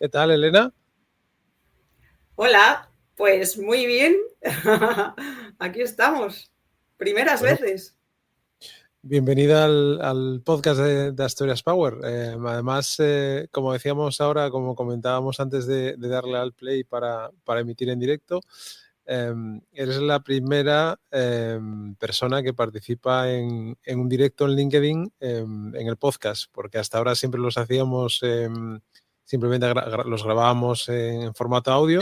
¿Qué tal, Elena? Hola, pues muy bien. Aquí estamos. Primeras Bueno, veces. bienvenida al podcast de Asturias Power. Además, como decíamos ahora, como comentábamos antes de darle al play para emitir en directo, eh, eres la primera persona que participa en un directo en LinkedIn en el podcast, porque hasta ahora siempre los hacíamos, simplemente los grabábamos en formato audio.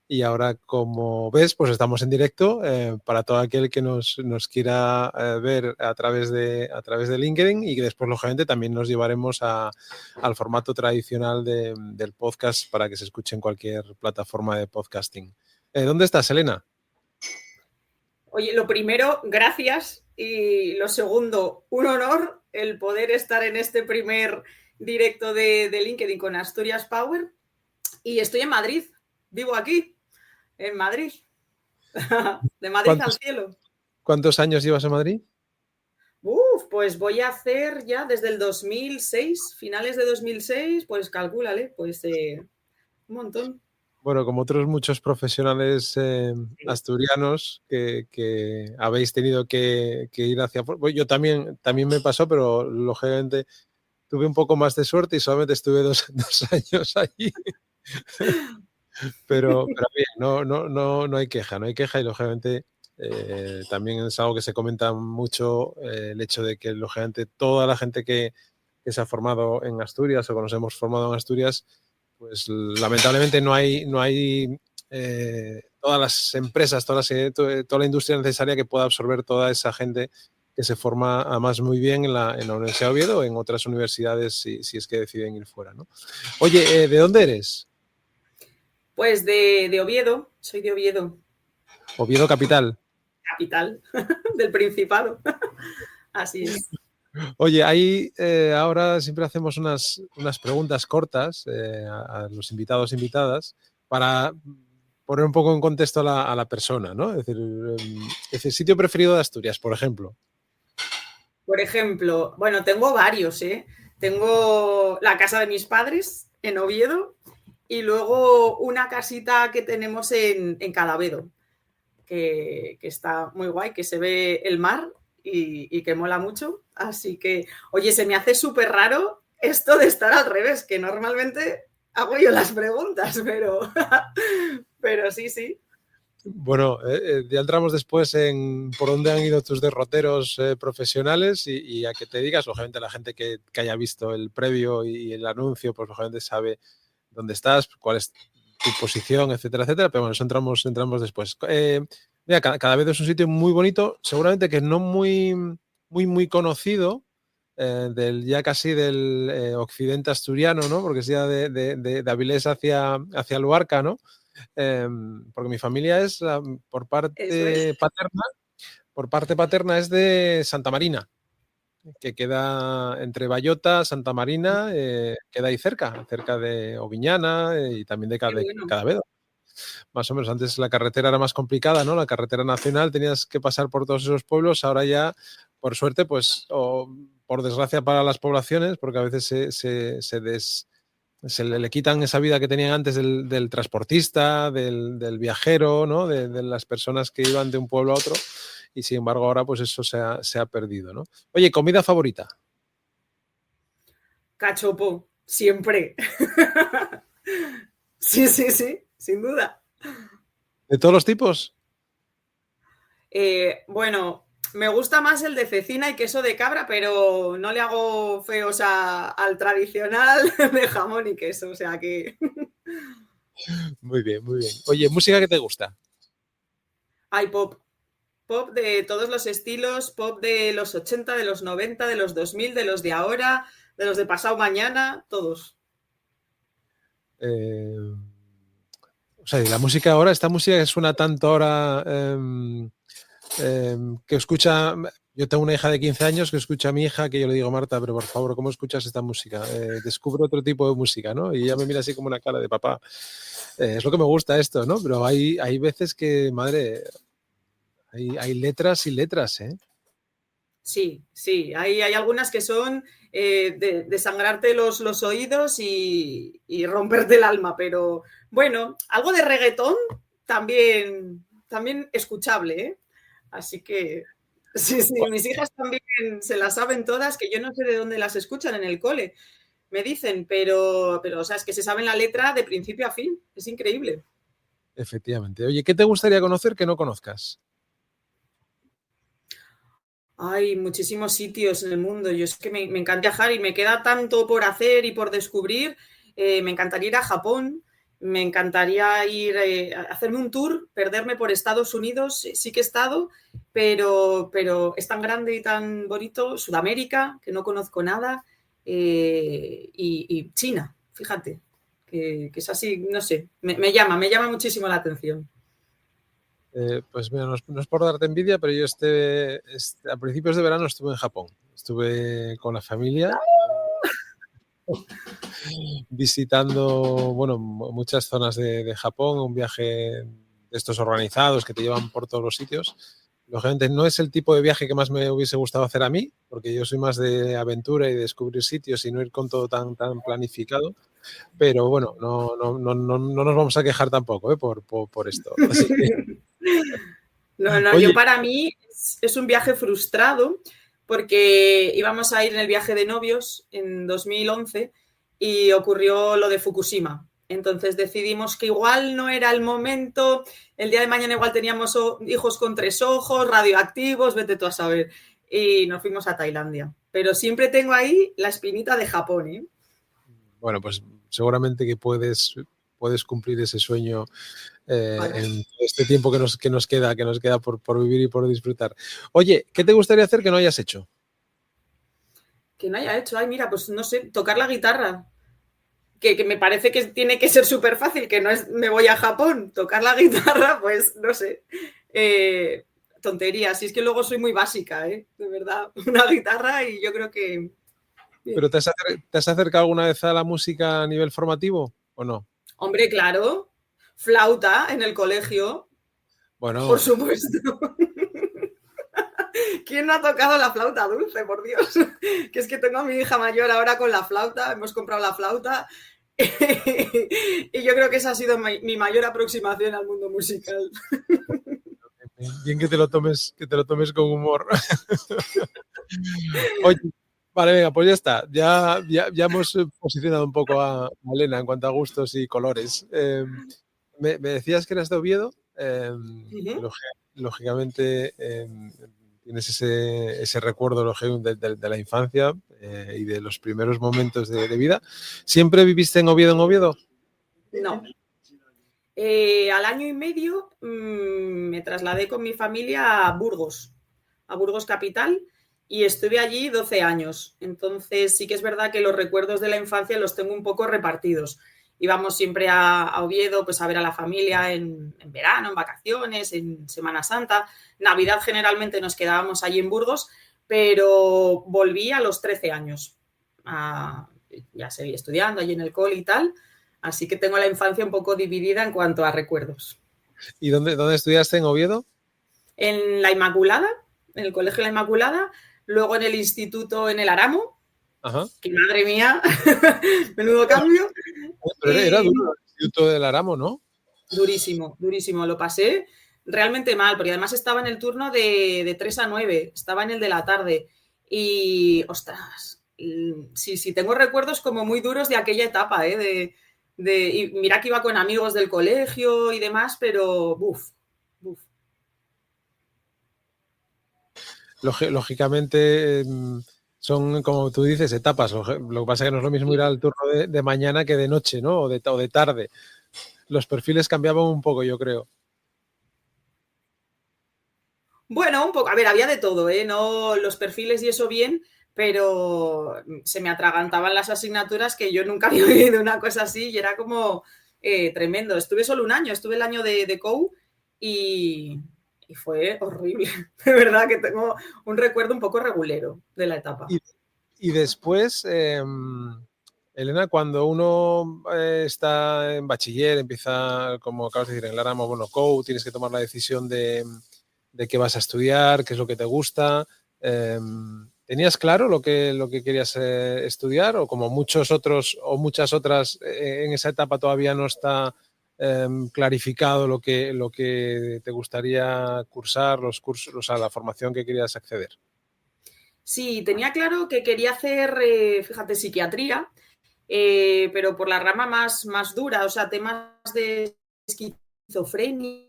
Y ahora, como ves, pues estamos en directo para todo aquel que nos quiera ver a través de LinkedIn, y que después, lógicamente, también nos llevaremos al formato tradicional del podcast para que se escuche en cualquier plataforma de podcasting. ¿Dónde estás, Elena? Oye, lo primero, gracias. Y lo segundo, un honor el poder estar en este primer directo de LinkedIn con Asturias Power. Y estoy en Madrid. Vivo aquí, en Madrid. De Madrid al ¿Cuántos, cielo. cuántos años llevas en Madrid? Pues voy a hacer ya desde el 2006, finales de 2006, pues calcúlale, pues un montón. Bueno, como otros muchos profesionales Sí. asturianos que habéis tenido que ir hacia... Bueno, yo también me pasó, pero lógicamente tuve un poco más de suerte y solamente estuve dos años allí. Pero bien, no hay queja, no hay queja, y lógicamente también es algo que se comenta mucho, el hecho de que lógicamente toda la gente que se ha formado en Asturias o que nos hemos formado en Asturias, pues lamentablemente no hay todas las empresas, toda la industria necesaria que pueda absorber toda esa gente que se forma además muy bien en la Universidad de Oviedo o en otras universidades, si es que deciden ir fuera, ¿no? Oye, ¿de dónde eres? Pues de Oviedo, soy de Oviedo, Oviedo capital. capital del Principado. Así es. Oye, ahí ahora siempre hacemos unas preguntas cortas a los invitados e invitadas para poner un poco en contexto a la persona, ¿no? Es decir, sitio preferido de Asturias, por ejemplo. Por ejemplo, bueno, tengo varios, ¿eh? Tengo la casa de mis padres en Oviedo y luego una casita que tenemos en Cadavedo, que está muy guay, que se ve el mar y que mola mucho. Así que, oye, se me hace súper raro esto de estar al revés, que normalmente hago yo las preguntas, pero sí, sí. Bueno, ya entramos después en por dónde han ido tus derroteros profesionales y a que te digas, lógicamente la gente que haya visto el previo y el anuncio, pues lógicamente sabe dónde estás, cuál es tu posición, etcétera, etcétera. Pero bueno, eso entramos después. Mira, cada vez es un sitio muy bonito, seguramente que no muy conocido, ya casi del occidente asturiano, ¿no? Porque es ya de Avilés hacia Luarca, ¿no? Porque mi familia es, por Eso es. parte paterna, es de Santa Marina, que queda entre Bayota, Santa Marina, queda ahí cerca de Oviñana y también de Qué bueno. Cadavedo. Más o menos, antes la carretera era más complicada, ¿no? La carretera nacional, tenías que pasar por todos esos pueblos. Ahora ya, por suerte, pues, o por desgracia para las poblaciones, porque a veces se le quitan esa vida que tenían antes del transportista, del viajero, ¿no? De las personas que iban de un pueblo a otro, y sin embargo ahora pues eso se ha perdido, ¿no? Oye, ¿comida favorita? Cachopo, siempre. Sí, sí, sí, sin duda. ¿De todos los tipos? Bueno, me gusta más el de cecina y queso de cabra, pero no le hago feos al tradicional de jamón y queso, o sea que Muy bien, muy bien. Oye, ¿música que te gusta? hay pop. Pop de todos los estilos, pop de los 80, de los 90, de los 2000, de los de ahora, de los de pasado mañana, todos. Eh, o sea, y la música ahora, esta música que suena tanto ahora, que escucha, yo tengo una hija de 15 años que escucha a mi hija, que yo le digo, Marta, pero por favor, ¿cómo escuchas esta música? Descubre otro tipo de música, ¿no? Y ella me mira así como una cara de papá. Es lo que me gusta esto, ¿no? Pero hay veces que, madre, hay letras y letras, ¿eh? Sí, sí, hay algunas que son de sangrarte los oídos y romperte el alma, pero bueno, algo de reggaetón también escuchable, ¿eh? Así que sí, sí, mis hijas también se las saben todas, que yo no sé de dónde las escuchan en el cole, me dicen, pero o sea, es que se saben la letra de principio a fin, es increíble. Efectivamente. Oye, ¿qué te gustaría conocer que no conozcas? Hay muchísimos sitios en el mundo. Yo es que me encanta viajar y me queda tanto por hacer y por descubrir. Me encantaría ir a Japón, me encantaría ir a hacerme un tour, perderme por Estados Unidos. Sí que he estado, pero es tan grande y tan bonito. Sudamérica, que no conozco nada, y China, fíjate, que es así, no sé, me llama muchísimo la atención. Pues mira, no es por darte envidia, pero yo a principios de verano estuve en Japón. Estuve con la familia visitando, bueno, muchas zonas de Japón, un viaje de estos organizados que te llevan por todos los sitios. Lógicamente no es el tipo de viaje que más me hubiese gustado hacer a mí, porque yo soy más de aventura y de descubrir sitios y no ir con todo tan planificado. Pero bueno, no nos vamos a quejar tampoco, por esto. Así que, No, no, yo oye, para mí es un viaje frustrado porque íbamos a ir en el viaje de novios en 2011 y ocurrió lo de Fukushima. Entonces decidimos que igual no era el momento, el día de mañana igual teníamos hijos con 3 ojos, radioactivos, vete tú a saber. Y nos fuimos a Tailandia. Pero siempre tengo ahí la espinita de Japón, ¿eh? bueno, pues seguramente que puedes cumplir ese sueño en este tiempo que nos queda por vivir y por disfrutar. Oye, ¿qué te gustaría hacer que no hayas hecho? Que no haya hecho, ay, mira, pues no sé, tocar la guitarra. Que me parece que tiene que ser súper fácil, que no es me voy a Japón, tocar la guitarra, pues no sé. Tonterías, y es que luego soy muy básica, de verdad, una guitarra y yo creo que... Bien. ¿Pero te has acercado alguna vez a la música a nivel formativo o no? Hombre, claro, flauta en el colegio, por Bueno, supuesto. ¿Quién no ha tocado la flauta dulce, por Dios? Que es que tengo a mi hija mayor ahora con la flauta, hemos comprado la flauta y yo creo que esa ha sido mi mayor aproximación al mundo musical. bien que te lo tomes con humor. Oye, vale, venga, pues ya está. Ya hemos posicionado un poco a Elena en cuanto a gustos y colores. Me decías que eras de Oviedo. Lógicamente, tienes ese recuerdo de la infancia y de los primeros momentos de vida. ¿Siempre viviste en Oviedo? No. Al año y medio me trasladé con mi familia a Burgos capital, y estuve allí 12 años. Entonces sí que es verdad que los recuerdos de la infancia los tengo un poco repartidos. Íbamos siempre a Oviedo pues a ver a la familia en verano, en vacaciones, en Semana Santa. Navidad generalmente nos quedábamos allí en Burgos, pero volví a los 13 años. Ya seguí estudiando allí en el cole y tal. Así que tengo la infancia un poco dividida en cuanto a recuerdos. ¿Y dónde estudiaste en Oviedo? En la Inmaculada, en el Colegio La Inmaculada, luego en el instituto en el Aramo, Ajá. que madre mía, menudo cambio. Pero era Y duro el Instituto del Aramo, ¿no? durísimo, durísimo. Lo pasé realmente mal, porque además estaba en el turno de 3 a 9, estaba en el de la tarde. Y, ostras, sí, tengo recuerdos como muy duros de aquella etapa, y mira que iba con amigos del colegio y demás, pero buf. Lógicamente son, como tú dices, etapas. Lo que pasa es que no es lo mismo ir al turno de mañana que de noche, ¿no? O de tarde. Los perfiles cambiaban un poco, yo creo. Bueno, un poco, a ver, había de todo, no los perfiles y eso bien, pero se me atragantaban las asignaturas, que yo nunca había vivido una cosa así y era como tremendo. Estuve solo un año, estuve el año de COU y fue horrible. De verdad que tengo un recuerdo un poco regulero de la etapa. Y después, Elena, cuando uno está en bachiller, empieza, como acabas de decir, en el Aramo, bueno, COU, tienes que tomar la decisión de qué vas a estudiar, qué es lo que te gusta. ¿Tenías claro lo que querías estudiar, o como muchos otros o muchas otras en esa etapa todavía no está clarificado lo que te gustaría cursar, los cursos, o sea, la formación que querías acceder? Sí, tenía claro que quería hacer, fíjate, psiquiatría, pero por la rama más dura, o sea, temas de esquizofrenia.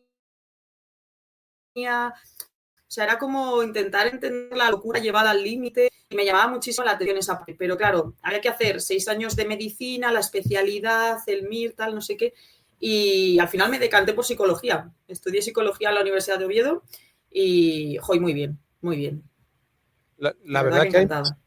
O sea, era como intentar entender la locura llevada al límite y me llamaba muchísimo la atención esa parte. Pero claro, había que hacer 6 años de medicina, la especialidad, el MIR, tal, no sé qué. Y al final me decanté por psicología. Estudié psicología en la Universidad de Oviedo y, joy, muy bien, muy bien. La verdad verdad que que encantada.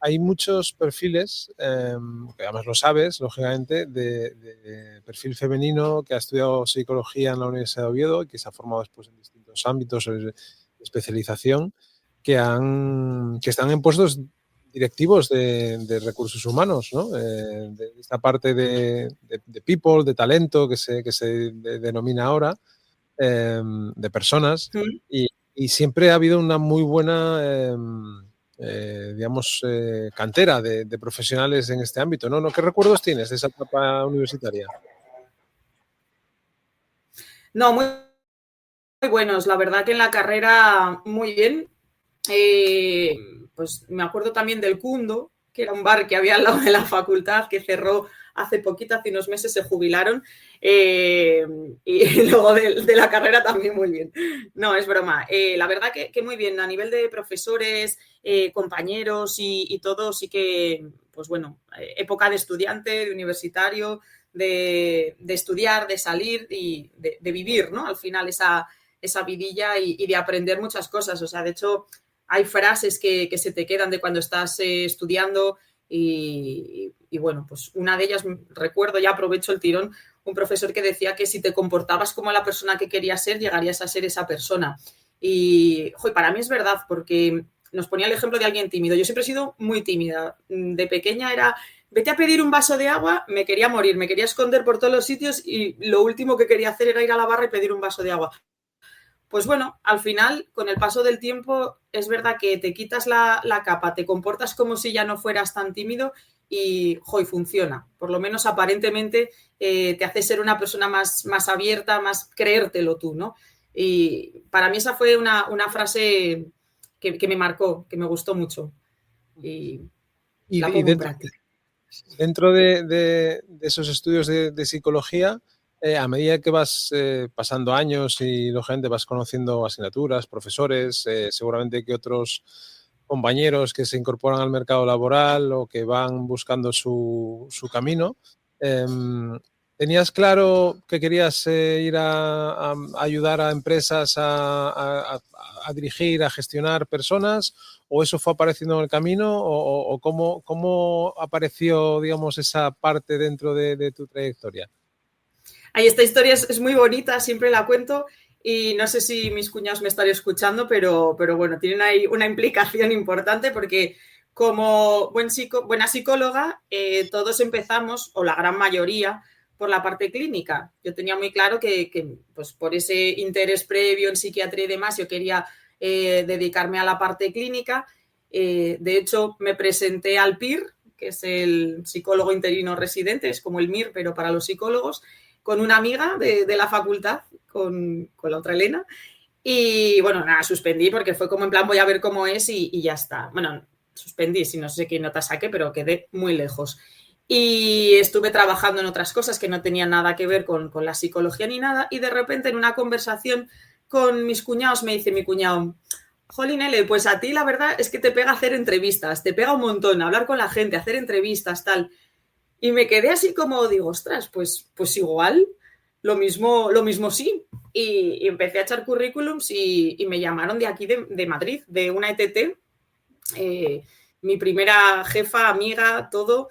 hay muchos perfiles, que además lo sabes, lógicamente, de perfil femenino que ha estudiado psicología en la Universidad de Oviedo y que se ha formado después en distintos ámbitos de especialización, que están en puestos directivos de recursos humanos, ¿no? De esta parte de people, de talento que se denomina ahora, de personas, ¿Mm? y siempre ha habido una muy buena digamos, cantera de profesionales en este ámbito, ¿no? ¿Qué recuerdos tienes de esa etapa universitaria? No, muy, muy buenos. La verdad que en la carrera muy bien. Pues me acuerdo también del Cundo, que era un bar que había al lado de la facultad, que cerró hace poquito, hace unos meses se jubilaron. Y luego de la carrera también muy bien. No, es broma. La verdad que muy bien. A nivel de profesores, compañeros y todo, sí que, pues bueno, época de estudiante, de universitario, de estudiar, de salir y de vivir, ¿no? Al final esa vidilla y de aprender muchas cosas. O sea, de hecho, hay frases que se te quedan de cuando estás estudiando y bueno, pues una de ellas, recuerdo, ya aprovecho el tirón, un profesor que decía que si te comportabas como la persona que querías ser, llegarías a ser esa persona. Y para mí es verdad, porque nos ponía el ejemplo de alguien tímido. Yo siempre he sido muy tímida. De pequeña era, vete a pedir un vaso de agua, me quería morir, me quería esconder por todos los sitios y lo último que quería hacer era ir a la barra y pedir un vaso de agua. Pues bueno, al final, con el paso del tiempo, es verdad que te quitas la capa, te comportas como si ya no fueras tan tímido y funciona. Por lo menos aparentemente te hace ser una persona más abierta, más creértelo tú, ¿no? Y para mí esa fue una frase que me marcó, que me gustó mucho y la Y pongo en práctica. dentro de esos estudios de psicología, a medida que vas pasando años y lógicamente vas conociendo asignaturas, profesores, seguramente que otros compañeros que se incorporan al mercado laboral o que van buscando su camino, ¿tenías claro que querías ir a ayudar a empresas a dirigir, a gestionar personas? ¿O eso fue apareciendo en el camino? ¿O cómo apareció, digamos, esa parte dentro de tu trayectoria? Ay, esta historia es muy bonita, siempre la cuento y no sé si mis cuñados me están escuchando, pero bueno, tienen ahí una implicación importante porque como buena psicóloga, todos empezamos, o la gran mayoría, por la parte clínica. Yo tenía muy claro que pues por ese interés previo en psiquiatría y demás, yo quería dedicarme a la parte clínica. De hecho, me presenté al PIR, que es el psicólogo interino residente, es como el MIR, pero para los psicólogos, con una amiga de la facultad, con la otra Elena. Y bueno, nada, suspendí porque fue como en plan voy a ver cómo es y ya está. Bueno, suspendí, si no sé qué nota saqué, pero quedé muy lejos. Y estuve trabajando en otras cosas que no tenían nada que ver con la psicología ni nada. Y de repente en una conversación con mis cuñados me dice mi cuñado, jolín, L, pues a ti la verdad es que te pega hacer entrevistas, te pega un montón hablar con la gente, hacer entrevistas, tal. Y me quedé así como, digo, ostras, pues igual, lo mismo sí. Y empecé a echar currículums y me llamaron de aquí, de Madrid, de una ETT. Mi primera jefa, amiga, todo,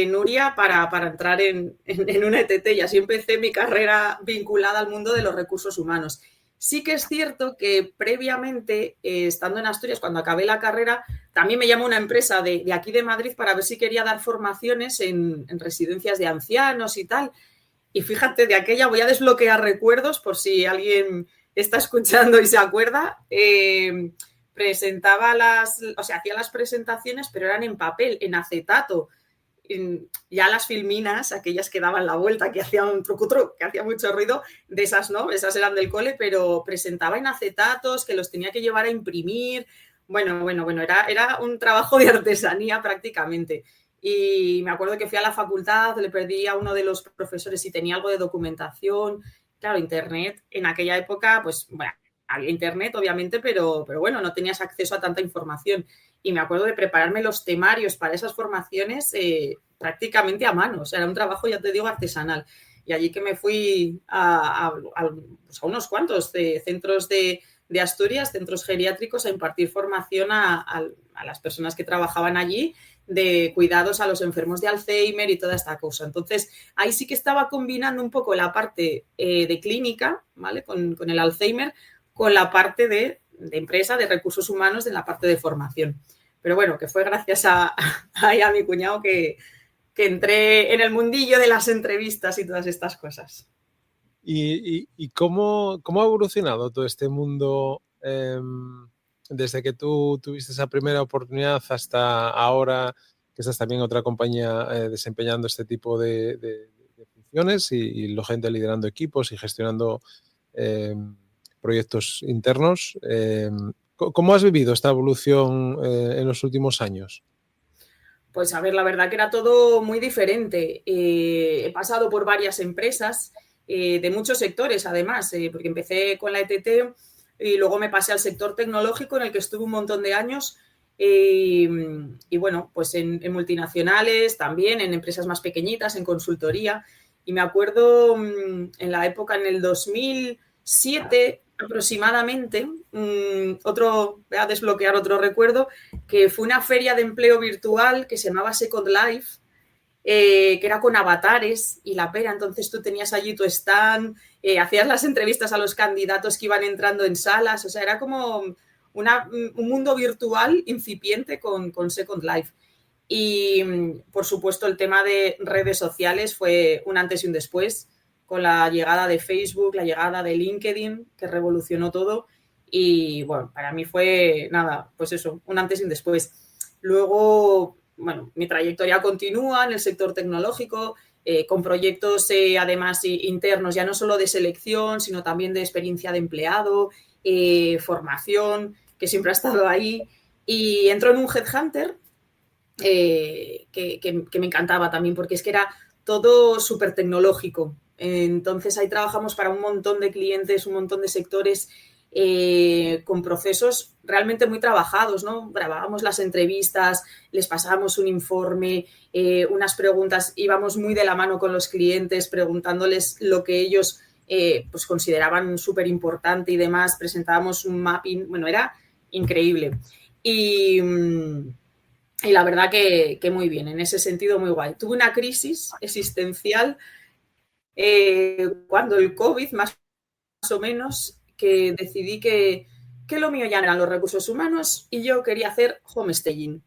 Nuria, para entrar en una ETT. Y así empecé mi carrera vinculada al mundo de los recursos humanos. Sí que es cierto que previamente, estando en Asturias, cuando acabé la carrera, también me llamó una empresa de aquí de Madrid para ver si quería dar formaciones en residencias de ancianos y tal. Y fíjate, de aquella voy a desbloquear recuerdos por si alguien está escuchando y se acuerda. presentaba hacía las presentaciones, pero eran en papel, en acetato. Ya las filminas, aquellas que daban la vuelta, que hacían un truco, que hacía mucho ruido, de esas no, esas eran del cole, pero presentaba en acetatos, que los tenía que llevar a imprimir. Bueno, era un trabajo de artesanía prácticamente. Y me acuerdo que fui a la facultad, le perdí a uno de los profesores si tenía algo de documentación. Claro, internet en aquella época, pues bueno, había internet obviamente, pero bueno, no tenías acceso a tanta información. Y me acuerdo de prepararme los temarios para esas formaciones prácticamente a mano. O sea, era un trabajo, ya te digo, artesanal. Y allí que me fui a unos cuantos centros de Asturias, centros geriátricos, a impartir formación a las personas que trabajaban allí de cuidados a los enfermos de Alzheimer y toda esta cosa. Entonces, ahí sí que estaba combinando un poco la parte de clínica, ¿vale? Con el Alzheimer, con la parte de empresa, de recursos humanos, de la parte de formación. Pero bueno, que fue gracias a mi cuñado que entré en el mundillo de las entrevistas y todas estas cosas. ¿Y cómo ha evolucionado todo este mundo desde que tú tuviste esa primera oportunidad hasta ahora que estás también en otra compañía desempeñando este tipo de funciones y la gente liderando equipos y gestionando proyectos internos? ¿Cómo has vivido esta evolución en los últimos años? Pues a ver, la verdad que era todo muy diferente. He pasado por varias empresas de muchos sectores, además, porque empecé con la ETT y luego me pasé al sector tecnológico en el que estuve un montón de años. Y bueno, pues en multinacionales también, en empresas más pequeñitas, en consultoría. Y me acuerdo en la época, en el 2007 aproximadamente, voy a desbloquear otro recuerdo, que fue una feria de empleo virtual que se llamaba Second Life, que era con avatares y la pera. Entonces tú tenías allí tu stand, hacías las entrevistas a los candidatos que iban entrando en salas. O sea, era como un mundo virtual incipiente con Second Life. Y, por supuesto, el tema de redes sociales fue un antes y un después, con la llegada de Facebook, la llegada de LinkedIn, que revolucionó todo. Y, bueno, para mí fue, nada, pues eso, un antes y un después. Luego, bueno, mi trayectoria continúa en el sector tecnológico, con proyectos, además, internos, ya no solo de selección, sino también de experiencia de empleado, formación, que siempre ha estado ahí. Y entro en un headhunter, que me encantaba también, porque es que era todo súper tecnológico. Entonces ahí trabajamos para un montón de clientes, un montón de sectores, con procesos realmente muy trabajados, ¿no? Grabábamos las entrevistas, les pasábamos un informe, unas preguntas, íbamos muy de la mano con los clientes, preguntándoles lo que ellos pues consideraban súper importante y demás, presentábamos un mapping, bueno, era increíble. Y la verdad que muy bien, en ese sentido muy guay. Tuve una crisis existencial cuando el COVID, más o menos, que decidí que lo mío ya no eran los recursos humanos y yo quería hacer homestaging.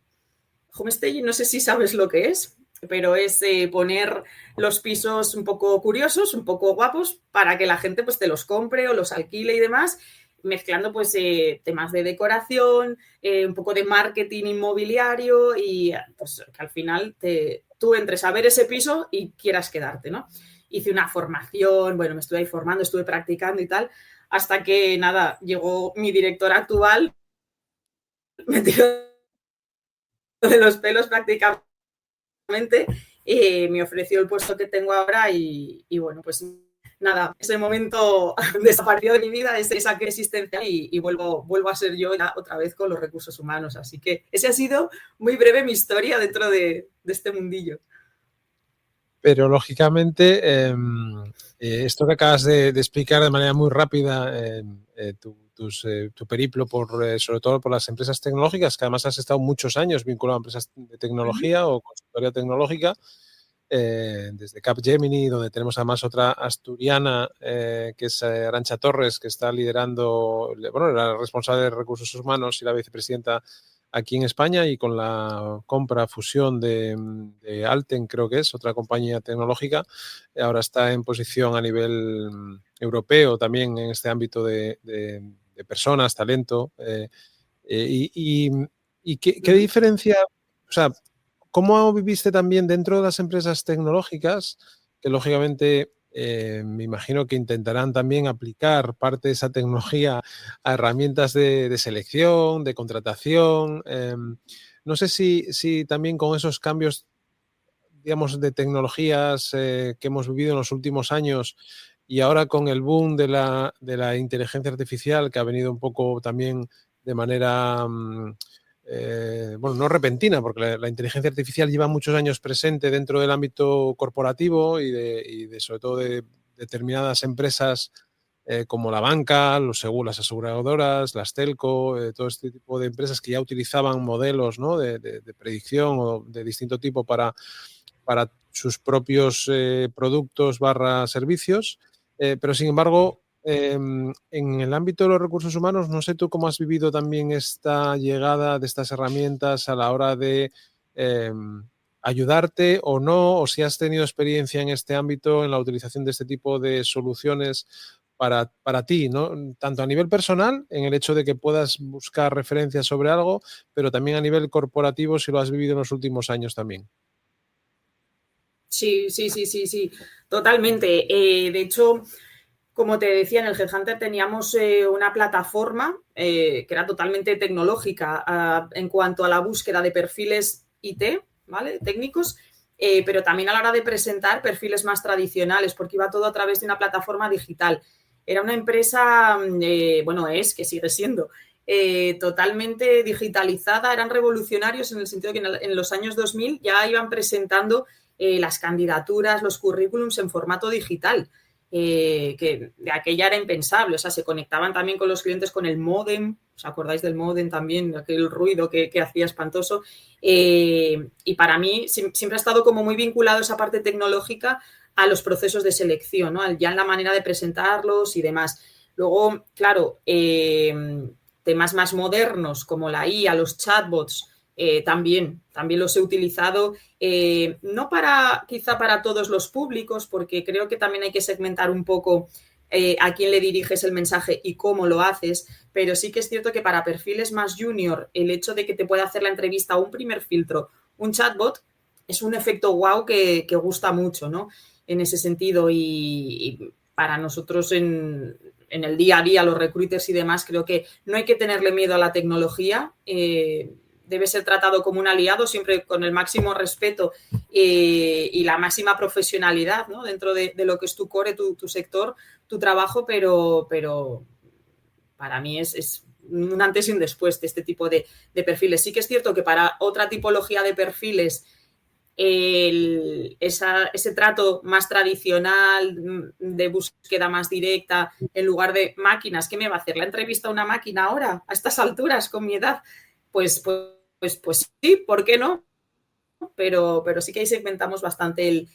Homestaging, no sé si sabes lo que es, pero es poner los pisos un poco curiosos, un poco guapos, para que la gente pues te los compre o los alquile y demás, mezclando pues temas de decoración, un poco de marketing inmobiliario y pues que al final tú entres a ver ese piso y quieras quedarte, ¿no? Hice una formación, bueno, me estuve ahí formando, estuve practicando y tal, hasta que, nada, llegó mi director actual, me tiró de los pelos prácticamente, me ofreció el puesto que tengo ahora y bueno, pues nada, ese momento desapareció de mi vida, esa crisis existencial y vuelvo a ser yo ya otra vez con los recursos humanos. Así que ese ha sido muy breve mi historia dentro de este mundillo. Pero lógicamente, esto que acabas de explicar de manera muy rápida, tu periplo sobre todo por las empresas tecnológicas, que además has estado muchos años vinculado a empresas de tecnología o consultoría tecnológica, desde Capgemini, donde tenemos además otra asturiana, que es Arantxa Torres, que está liderando, bueno, la responsable de recursos humanos y la vicepresidenta aquí en España, y con la compra, fusión de Alten, creo que es, otra compañía tecnológica, ahora está en posición a nivel europeo también en este ámbito de personas, talento, ¿Y qué diferencia, o sea, cómo viviste también dentro de las empresas tecnológicas, que lógicamente me imagino que intentarán también aplicar parte de esa tecnología a herramientas de selección, de contratación? No sé si también con esos cambios, digamos, de tecnologías que hemos vivido en los últimos años y ahora con el boom de la inteligencia artificial, que ha venido un poco también de manera, bueno, no repentina, porque la inteligencia artificial lleva muchos años presente dentro del ámbito corporativo y sobre todo de determinadas empresas como la banca, las aseguradoras, las telco, todo este tipo de empresas que ya utilizaban modelos, ¿no?, de predicción o de distinto tipo para sus propios productos barra servicios, pero sin embargo, en el ámbito de los recursos humanos, no sé tú cómo has vivido también esta llegada de estas herramientas a la hora de ayudarte o no, o si has tenido experiencia en este ámbito, en la utilización de este tipo de soluciones para ti, ¿no? Tanto a nivel personal, en el hecho de que puedas buscar referencias sobre algo, pero también a nivel corporativo, si lo has vivido en los últimos años también. Sí, sí, sí, sí, sí, totalmente. De hecho, como te decía, en el Headhunter teníamos una plataforma que era totalmente tecnológica en cuanto a la búsqueda de perfiles IT, ¿vale? Técnicos, pero también a la hora de presentar perfiles más tradicionales, porque iba todo a través de una plataforma digital. Era una empresa, bueno, que sigue siendo, totalmente digitalizada, eran revolucionarios en el sentido de que en los años 2000 ya iban presentando las candidaturas, los currículums en formato digital. Que de aquella era impensable, o sea, se conectaban también con los clientes con el módem, ¿os acordáis del módem también? Aquel ruido que hacía espantoso. Y para mí siempre ha estado como muy vinculado esa parte tecnológica a los procesos de selección, ¿no? Ya en la manera de presentarlos y demás. Luego, claro, temas más modernos como la IA, los chatbots, también los he utilizado, no quizá para todos los públicos, porque creo que también hay que segmentar un poco a quién le diriges el mensaje y cómo lo haces, pero sí que es cierto que para perfiles más junior, el hecho de que te pueda hacer la entrevista o un primer filtro, un chatbot, es un efecto wow que gusta mucho, ¿no? En ese sentido, y para nosotros en el día a día, los recruiters y demás, creo que no hay que tenerle miedo a la tecnología, debe ser tratado como un aliado, siempre con el máximo respeto y la máxima profesionalidad, ¿no? Dentro de lo que es tu core, tu sector, tu trabajo, pero para mí es un antes y un después de este tipo de perfiles. Sí que es cierto que para otra tipología de perfiles ese trato más tradicional de búsqueda más directa en lugar de máquinas, ¿qué me va a hacer? ¿La entrevista a una máquina ahora, a estas alturas, con mi edad? Pues sí, ¿por qué no? Pero sí que ahí segmentamos bastante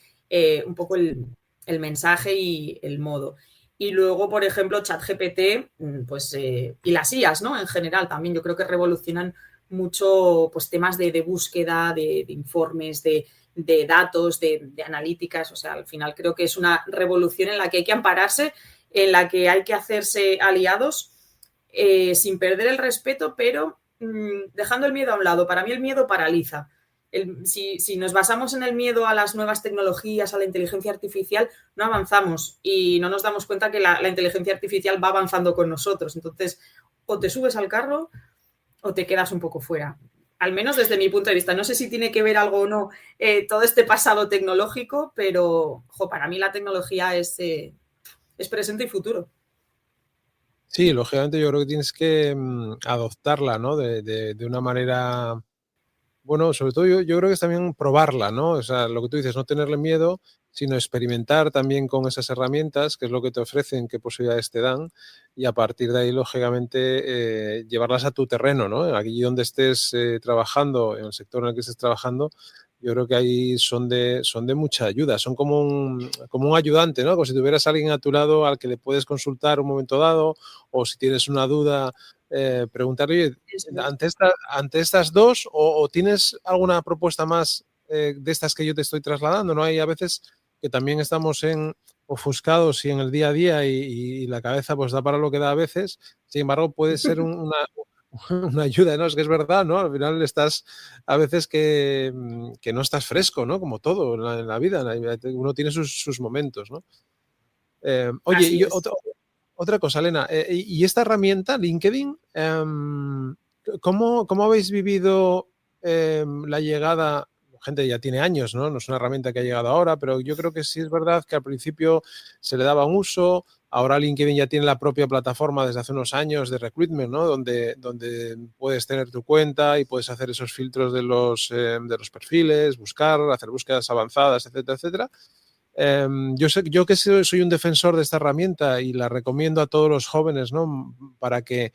un poco el mensaje y el modo. Y luego, por ejemplo, ChatGPT, pues, y las IAs, ¿no? En general, también yo creo que revolucionan mucho pues, temas de búsqueda, de informes, de datos, de analíticas. O sea, al final creo que es una revolución en la que hay que ampararse, en la que hay que hacerse aliados sin perder el respeto, pero dejando el miedo a un lado. Para mí el miedo paraliza. Si nos basamos en el miedo a las nuevas tecnologías, a la inteligencia artificial, no avanzamos y no nos damos cuenta que la inteligencia artificial va avanzando con nosotros. Entonces, o te subes al carro o te quedas un poco fuera. Al menos desde mi punto de vista. No sé si tiene que ver algo o no todo este pasado tecnológico, pero para mí la tecnología es presente y futuro. Sí, lógicamente yo creo que tienes que adoptarla, ¿no? De una manera, bueno, sobre todo yo creo que es también probarla, ¿no? O sea, lo que tú dices, no tenerle miedo, sino experimentar también con esas herramientas, qué es lo que te ofrecen, qué posibilidades te dan, y a partir de ahí, lógicamente, llevarlas a tu terreno, ¿no? Aquí donde estés trabajando, en el sector en el que estés trabajando, yo creo que ahí son de mucha ayuda, son como un ayudante, ¿no? Como si tuvieras a alguien a tu lado al que le puedes consultar un momento dado, o si tienes una duda, preguntarle, ante estas dos, o tienes alguna propuesta más de estas que yo te estoy trasladando, ¿no? Hay a veces que también estamos ofuscados y en el día a día y la cabeza pues da para lo que da a veces, sin embargo puede ser una ayuda, ¿no? Es que es verdad, ¿no? Al final estás a veces que no estás fresco, ¿no? Como todo en la vida, uno tiene sus momentos, ¿no? Oye, Así es. otra cosa, Elena, y esta herramienta, LinkedIn, ¿cómo habéis vivido la llegada? Gente ya tiene años, ¿no? No es una herramienta que ha llegado ahora, pero yo creo que sí es verdad que al principio se le daba un uso. Ahora LinkedIn ya tiene la propia plataforma desde hace unos años de recruitment, ¿no? Donde puedes tener tu cuenta y puedes hacer esos filtros de los perfiles, buscar, hacer búsquedas avanzadas, etcétera, etcétera. Yo que soy un defensor de esta herramienta y la recomiendo a todos los jóvenes, ¿no? Para que,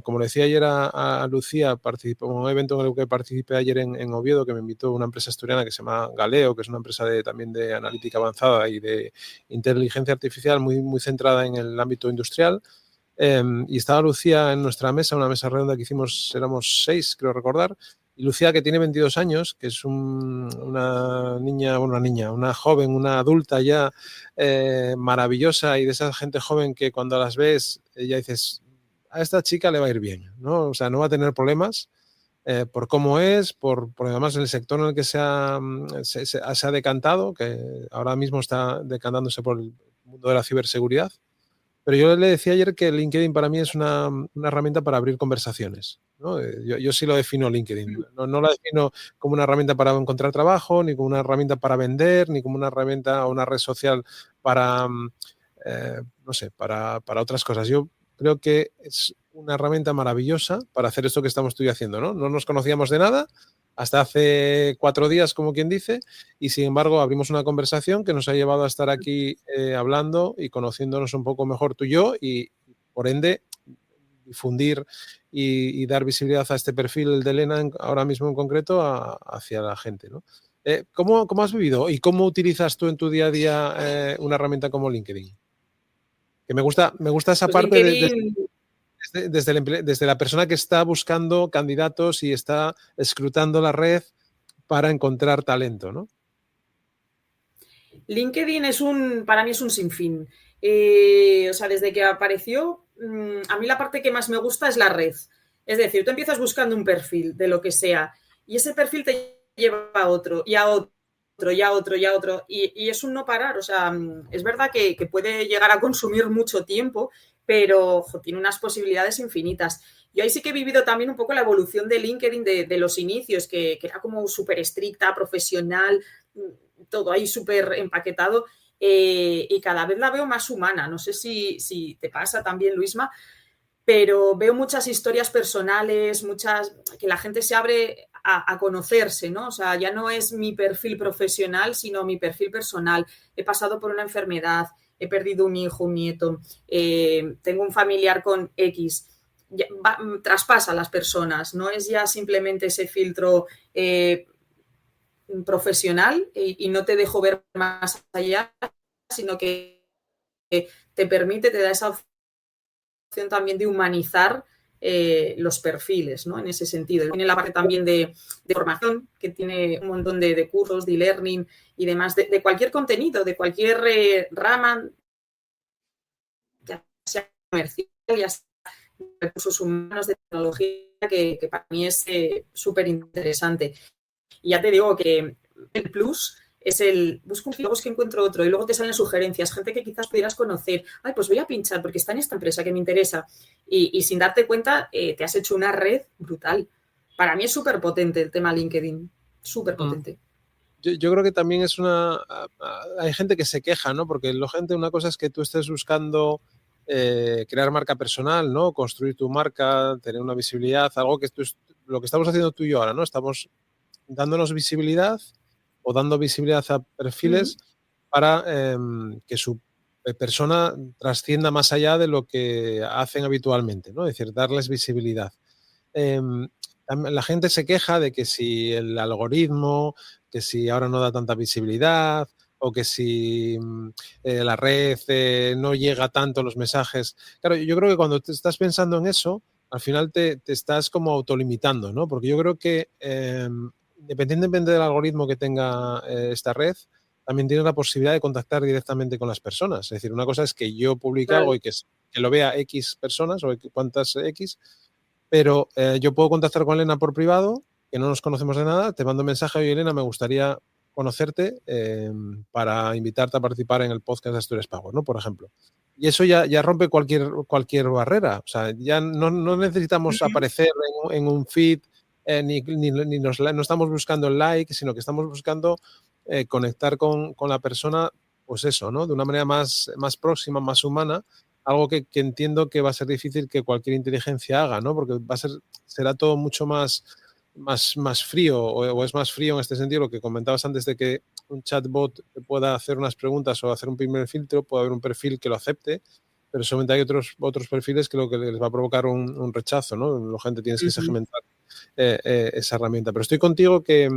como le decía ayer a Lucía, participó en un evento en el que participé ayer en Oviedo, que me invitó una empresa asturiana que se llama Galeo, que es una empresa también de analítica avanzada y de inteligencia artificial muy, muy centrada en el ámbito industrial. Y estaba Lucía en nuestra mesa, una mesa redonda que hicimos, éramos 6, creo recordar, y Lucía, que tiene 22 años, que es una niña, una joven, una adulta ya maravillosa, y de esa gente joven que cuando las ves, ya dices, a esta chica le va a ir bien, ¿no? O sea, no va a tener problemas por cómo es, por además el sector en el que se ha decantado, que ahora mismo está decantándose por el mundo de la ciberseguridad. Pero yo le decía ayer que LinkedIn para mí es una herramienta para abrir conversaciones, ¿no? Yo sí lo defino LinkedIn. No la defino como una herramienta para encontrar trabajo, ni como una herramienta para vender, ni como una herramienta o una red social para, no sé, para otras cosas. Yo creo que es una herramienta maravillosa para hacer esto que estamos tú y haciendo, ¿no? No nos conocíamos de nada hasta hace 4 días, como quien dice, y sin embargo abrimos una conversación que nos ha llevado a estar aquí hablando y conociéndonos un poco mejor tú y yo, y por ende difundir y dar visibilidad a este perfil de Elena ahora mismo en concreto hacia la gente, ¿no? ¿Cómo has vivido y cómo utilizas tú en tu día a día una herramienta como LinkedIn? Que me gusta esa Pues parte LinkedIn, desde la persona que está buscando candidatos y está escrutando la red para encontrar talento, ¿no? LinkedIn para mí es un sinfín. O sea, desde que apareció, a mí la parte que más me gusta es la red. Es decir, tú empiezas buscando un perfil de lo que sea y ese perfil te lleva a otro y a otro y a otro y a otro y es un no parar. O sea, es verdad que puede llegar a consumir mucho tiempo, pero tiene unas posibilidades infinitas. Yo ahí sí que he vivido también un poco la evolución de LinkedIn de los inicios, que era como súper estricta, profesional, todo ahí súper empaquetado, y cada vez la veo más humana. No sé si te pasa también, Luisma, pero veo muchas historias personales, que la gente se abre a conocerse, ¿no? O sea, ya no es mi perfil profesional, sino mi perfil personal. He pasado por una enfermedad, he perdido un hijo, un nieto, tengo un familiar con X. Traspasa a las personas, no es ya simplemente ese filtro profesional y no te dejo ver más allá, sino que te permite, te da esa opción también de humanizar los perfiles, ¿no? En ese sentido. Tiene la parte también de formación, que tiene un montón de cursos, de e-learning y demás, de cualquier contenido, de cualquier rama, ya sea comercial, ya sea recursos humanos, de tecnología, que para mí es súper interesante. Y ya te digo que el plus es busco un luego es que encuentro otro y luego te salen sugerencias, gente que quizás pudieras conocer. Ay, pues voy a pinchar porque está en esta empresa que me interesa. Y sin darte cuenta, te has hecho una red brutal. Para mí es súper potente el tema LinkedIn. Súper potente. Yo creo que también hay gente que se queja, ¿no? Porque una cosa es que tú estés buscando crear marca personal, ¿no? Construir tu marca, tener una visibilidad, algo que lo que estamos haciendo tú y yo ahora, ¿no? Estamos dándonos visibilidad o dando visibilidad a perfiles para que su persona trascienda más allá de lo que hacen habitualmente, ¿no? Es decir, darles visibilidad. La gente se queja de que si el algoritmo, que si ahora no da tanta visibilidad o que si la red no llega tanto los mensajes. Claro, yo creo que cuando te estás pensando en eso, al final te estás como autolimitando, ¿no? Porque yo creo que independientemente del algoritmo que tenga esta red, también tienes la posibilidad de contactar directamente con las personas. Es decir, una cosa es que yo publique Claro. algo y que lo vea X personas o cuántas X, pero yo puedo contactar con Elena por privado, que no nos conocemos de nada, te mando un mensaje: oye, Elena, me gustaría conocerte para invitarte a participar en el podcast de Asturias Power, ¿no? Por ejemplo. Y eso ya rompe cualquier barrera. O sea, ya no necesitamos aparecer en un feed, no estamos buscando el like, sino que estamos buscando conectar con la persona, pues eso, ¿no? De una manera más próxima, más humana, algo que entiendo que va a ser difícil que cualquier inteligencia haga, ¿no? Porque será todo mucho más frío, o es más frío en este sentido, lo que comentabas antes de que un chatbot pueda hacer unas preguntas o hacer un primer filtro, puede haber un perfil que lo acepte, pero solamente hay otros perfiles que lo que les va a provocar un rechazo, ¿no? La gente tienes que segmentar esa herramienta. Pero estoy contigo que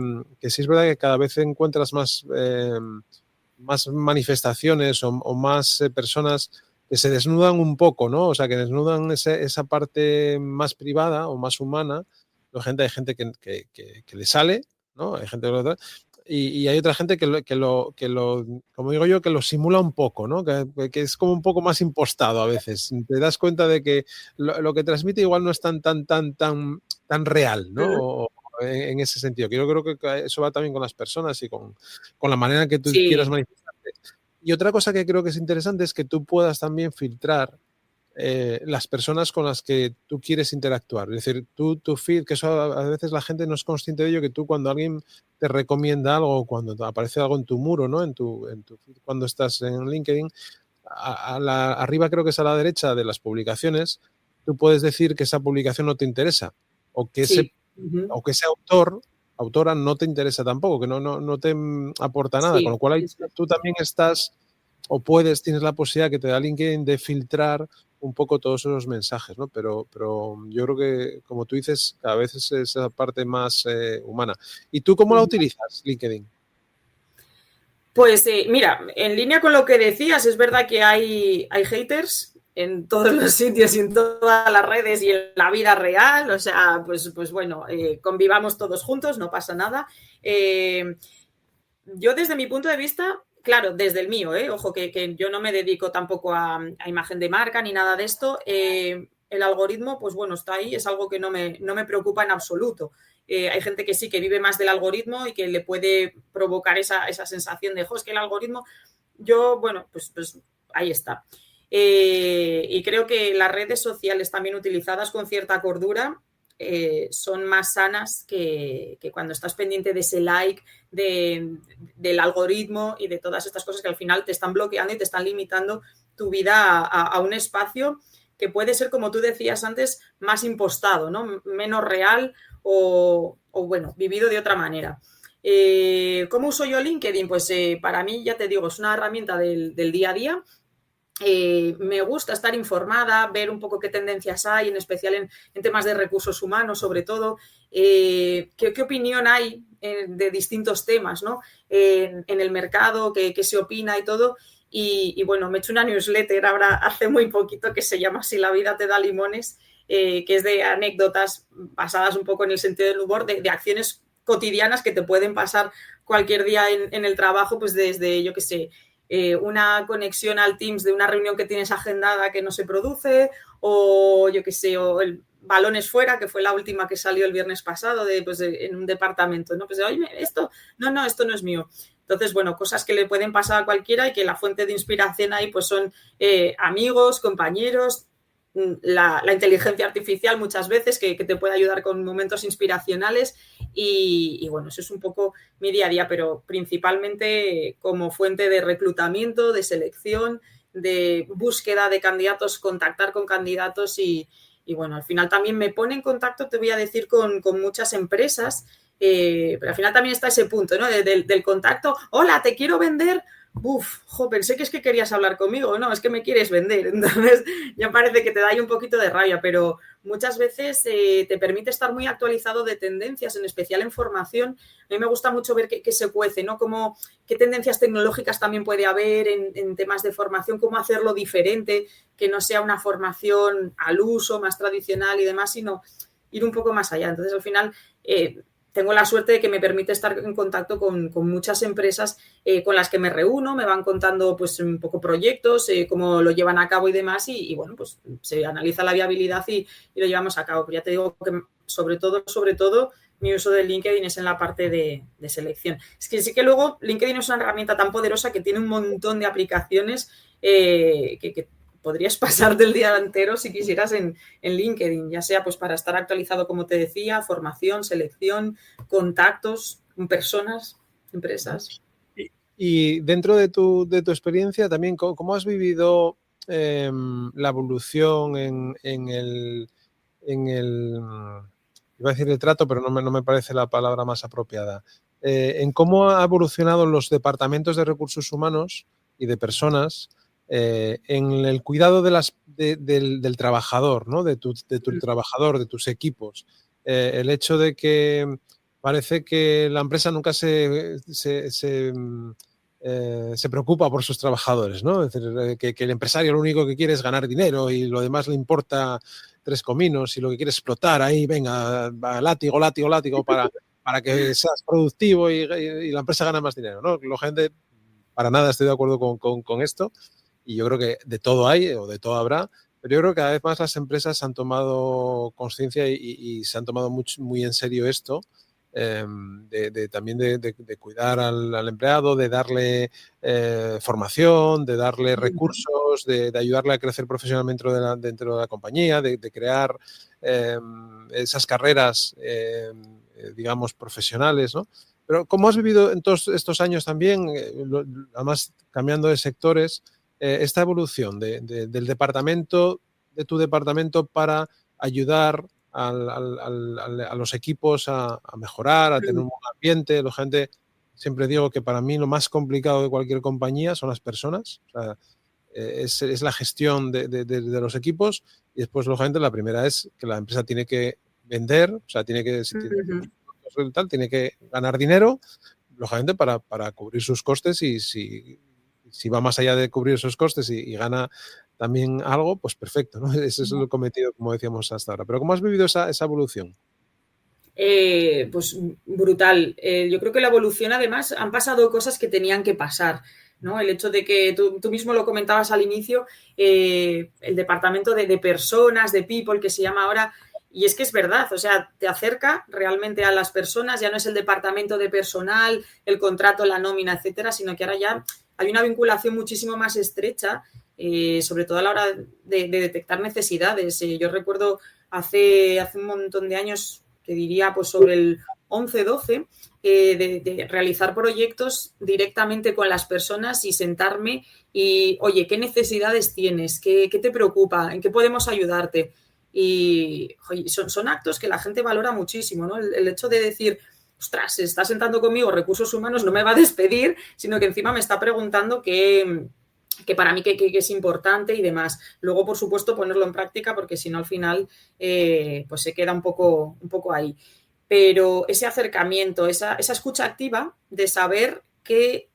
sí es verdad que cada vez encuentras más manifestaciones o más personas que se desnudan un poco, ¿no? O sea, que desnudan esa parte más privada o más humana. Hay gente que le sale, ¿no? Hay gente que lo... Y hay otra gente que lo, como digo yo, que lo simula un poco, ¿no? Que es como un poco más impostado a veces. Te das cuenta de que lo que transmite igual no es tan real, ¿no? O en ese sentido. Yo creo que eso va también con las personas y con la manera en que tú quieras manifestarte. Y otra cosa que creo que es interesante es que tú puedas también filtrar las personas con las que tú quieres interactuar. Es decir, tu feed, que eso a veces la gente no es consciente de ello, que tú cuando alguien te recomienda algo, cuando te aparece algo en tu muro, ¿no? En tu feed, cuando estás en LinkedIn, arriba creo que es a la derecha de las publicaciones, tú puedes decir que esa publicación no te interesa o que ese autora no te interesa tampoco, que no te aporta nada, con lo cual tú también estás o tienes la posibilidad que te da LinkedIn de filtrar un poco todos esos mensajes, ¿no? Pero yo creo que, como tú dices, cada vez es esa parte más humana. ¿Y tú cómo la utilizas, LinkedIn? Pues mira, en línea con lo que decías, es verdad que hay haters en todos los sitios y en todas las redes y en la vida real, o sea, pues bueno, convivamos todos juntos, no pasa nada. Yo desde mi punto de vista, claro, desde el mío, ojo, que yo no me dedico tampoco a imagen de marca ni nada de esto, el algoritmo, pues bueno, está ahí, es algo que no me preocupa en absoluto. Hay gente que sí, que vive más del algoritmo y que le puede provocar esa sensación de, es que el algoritmo, yo, bueno, pues ahí está. Y creo que las redes sociales también utilizadas con cierta cordura son más sanas que cuando estás pendiente de ese like, del algoritmo y de todas estas cosas que al final te están bloqueando y te están limitando tu vida a un espacio que puede ser, como tú decías antes, más impostado, ¿no? Menos real o bueno, vivido de otra manera. ¿Cómo uso yo LinkedIn? Pues para mí, ya te digo, es una herramienta del día a día. Me gusta estar informada, ver un poco qué tendencias hay, en especial en temas de recursos humanos, sobre todo, qué opinión hay de distintos temas, ¿no? En el mercado, qué se opina y todo. Y bueno, me he hecho una newsletter ahora hace muy poquito que se llama Si la vida te da limones, que es de anécdotas basadas un poco en el sentido del humor, de acciones cotidianas que te pueden pasar cualquier día en el trabajo, pues desde, yo qué sé, una conexión al Teams de una reunión que tienes agendada que no se produce, o yo qué sé, o el balones fuera, que fue la última que salió el viernes pasado en un departamento, ¿no? Pues de, oye, esto no es mío. Entonces, bueno, cosas que le pueden pasar a cualquiera y que la fuente de inspiración ahí pues son amigos, compañeros, la inteligencia artificial muchas veces que te puede ayudar con momentos inspiracionales y bueno, eso es un poco mi día a día, pero principalmente como fuente de reclutamiento, de selección, de búsqueda de candidatos, contactar con candidatos y bueno, al final también me pone en contacto, te voy a decir, con muchas empresas, pero al final también está ese punto, ¿no? Del contacto, hola, te quiero vender. Pensé que es que querías hablar conmigo, no, es que me quieres vender. Entonces ya parece que te da ahí un poquito de rabia, pero muchas veces te permite estar muy actualizado de tendencias, en especial en formación. A mí me gusta mucho ver qué se cuece, ¿no? Qué tendencias tecnológicas también puede haber en temas de formación, cómo hacerlo diferente, que no sea una formación al uso, más tradicional y demás, sino ir un poco más allá. Entonces, al final, tengo la suerte de que me permite estar en contacto con muchas empresas con las que me reúno, me van contando pues un poco proyectos, cómo lo llevan a cabo y demás, y bueno, pues se analiza la viabilidad y lo llevamos a cabo. Pero ya te digo que sobre todo, mi uso de LinkedIn es en la parte de selección. Es que sí que luego LinkedIn es una herramienta tan poderosa que tiene un montón de aplicaciones que podrías pasar del día entero si quisieras en LinkedIn, ya sea pues para estar actualizado, como te decía, formación, selección, contactos con personas, empresas. Y dentro de tu experiencia también, ¿cómo has vivido la evolución iba a decir el trato, pero no me parece la palabra más apropiada, en cómo ha evolucionado los departamentos de recursos humanos y de personas en el cuidado del trabajador, ¿no? de tu trabajador, de tus equipos? El hecho de que parece que la empresa nunca se preocupa por sus trabajadores, ¿no? Es decir, que el empresario lo único que quiere es ganar dinero y lo demás le importa tres cominos y lo que quiere es explotar ahí, venga, látigo, látigo, látigo para que seas productivo y la empresa gana más dinero, ¿no? La gente, para nada estoy de acuerdo con esto, y yo creo que de todo hay o de todo habrá, pero yo creo que cada vez más las empresas han tomado conciencia y se han tomado muy en serio esto. También de cuidar al empleado, de darle formación, de darle recursos, de ayudarle a crecer profesionalmente dentro de la compañía, de crear esas carreras, digamos, profesionales, ¿no? Pero ¿cómo has vivido en todos estos años también, además cambiando de sectores, esta evolución del departamento, de tu departamento, para ayudar a los equipos a mejorar, a tener un buen ambiente? La gente, siempre digo que para mí lo más complicado de cualquier compañía son las personas. O sea, es la gestión de los equipos, y después, lógicamente, la primera es que la empresa tiene que vender, o sea, tiene que, si tiene tal, tiene que ganar dinero, lógicamente, para cubrir sus costes, y si va más allá de cubrir esos costes y gana también algo, pues perfecto, ¿no? Ese es el cometido, como decíamos hasta ahora. Pero ¿cómo has vivido esa evolución? Pues brutal. Yo creo que la evolución, además, han pasado cosas que tenían que pasar, ¿no? El hecho de que tú mismo lo comentabas al inicio, el departamento de personas, de people, que se llama ahora, y es que es verdad, o sea, te acerca realmente a las personas, ya no es el departamento de personal, el contrato, la nómina, etcétera, sino que ahora ya hay una vinculación muchísimo más estrecha, sobre todo a la hora de detectar necesidades. Yo recuerdo hace un montón de años, que diría pues sobre el 11-12, de realizar proyectos directamente con las personas y sentarme y, oye, ¿qué necesidades tienes? ¿Qué te preocupa? ¿En qué podemos ayudarte? Y oye, son actos que la gente valora muchísimo, ¿no? El hecho de decir, ostras, se está sentando conmigo recursos humanos, no me va a despedir, sino que encima me está preguntando que para mí que es importante y demás. Luego, por supuesto, ponerlo en práctica, porque si no, al final, pues se queda un poco ahí. Pero ese acercamiento, esa escucha activa de saber qué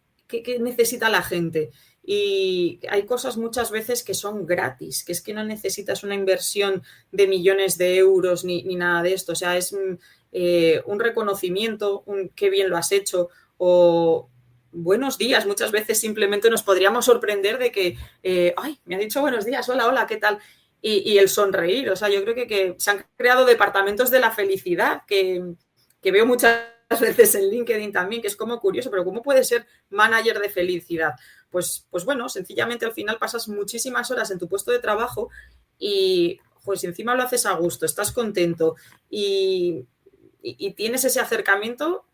necesita la gente. Y hay cosas muchas veces que son gratis, que es que no necesitas una inversión de millones de euros ni nada de esto. O sea, es un reconocimiento, qué bien lo has hecho, o buenos días. Muchas veces simplemente nos podríamos sorprender de que, ay, me ha dicho buenos días, hola, hola, ¿qué tal? Y el sonreír. O sea, yo creo que se han creado departamentos de la felicidad que veo muchas veces en LinkedIn también, que es como curioso, pero ¿cómo puede ser manager de felicidad? Pues bueno, sencillamente al final pasas muchísimas horas en tu puesto de trabajo y pues si encima lo haces a gusto, estás contento y tienes ese acercamiento,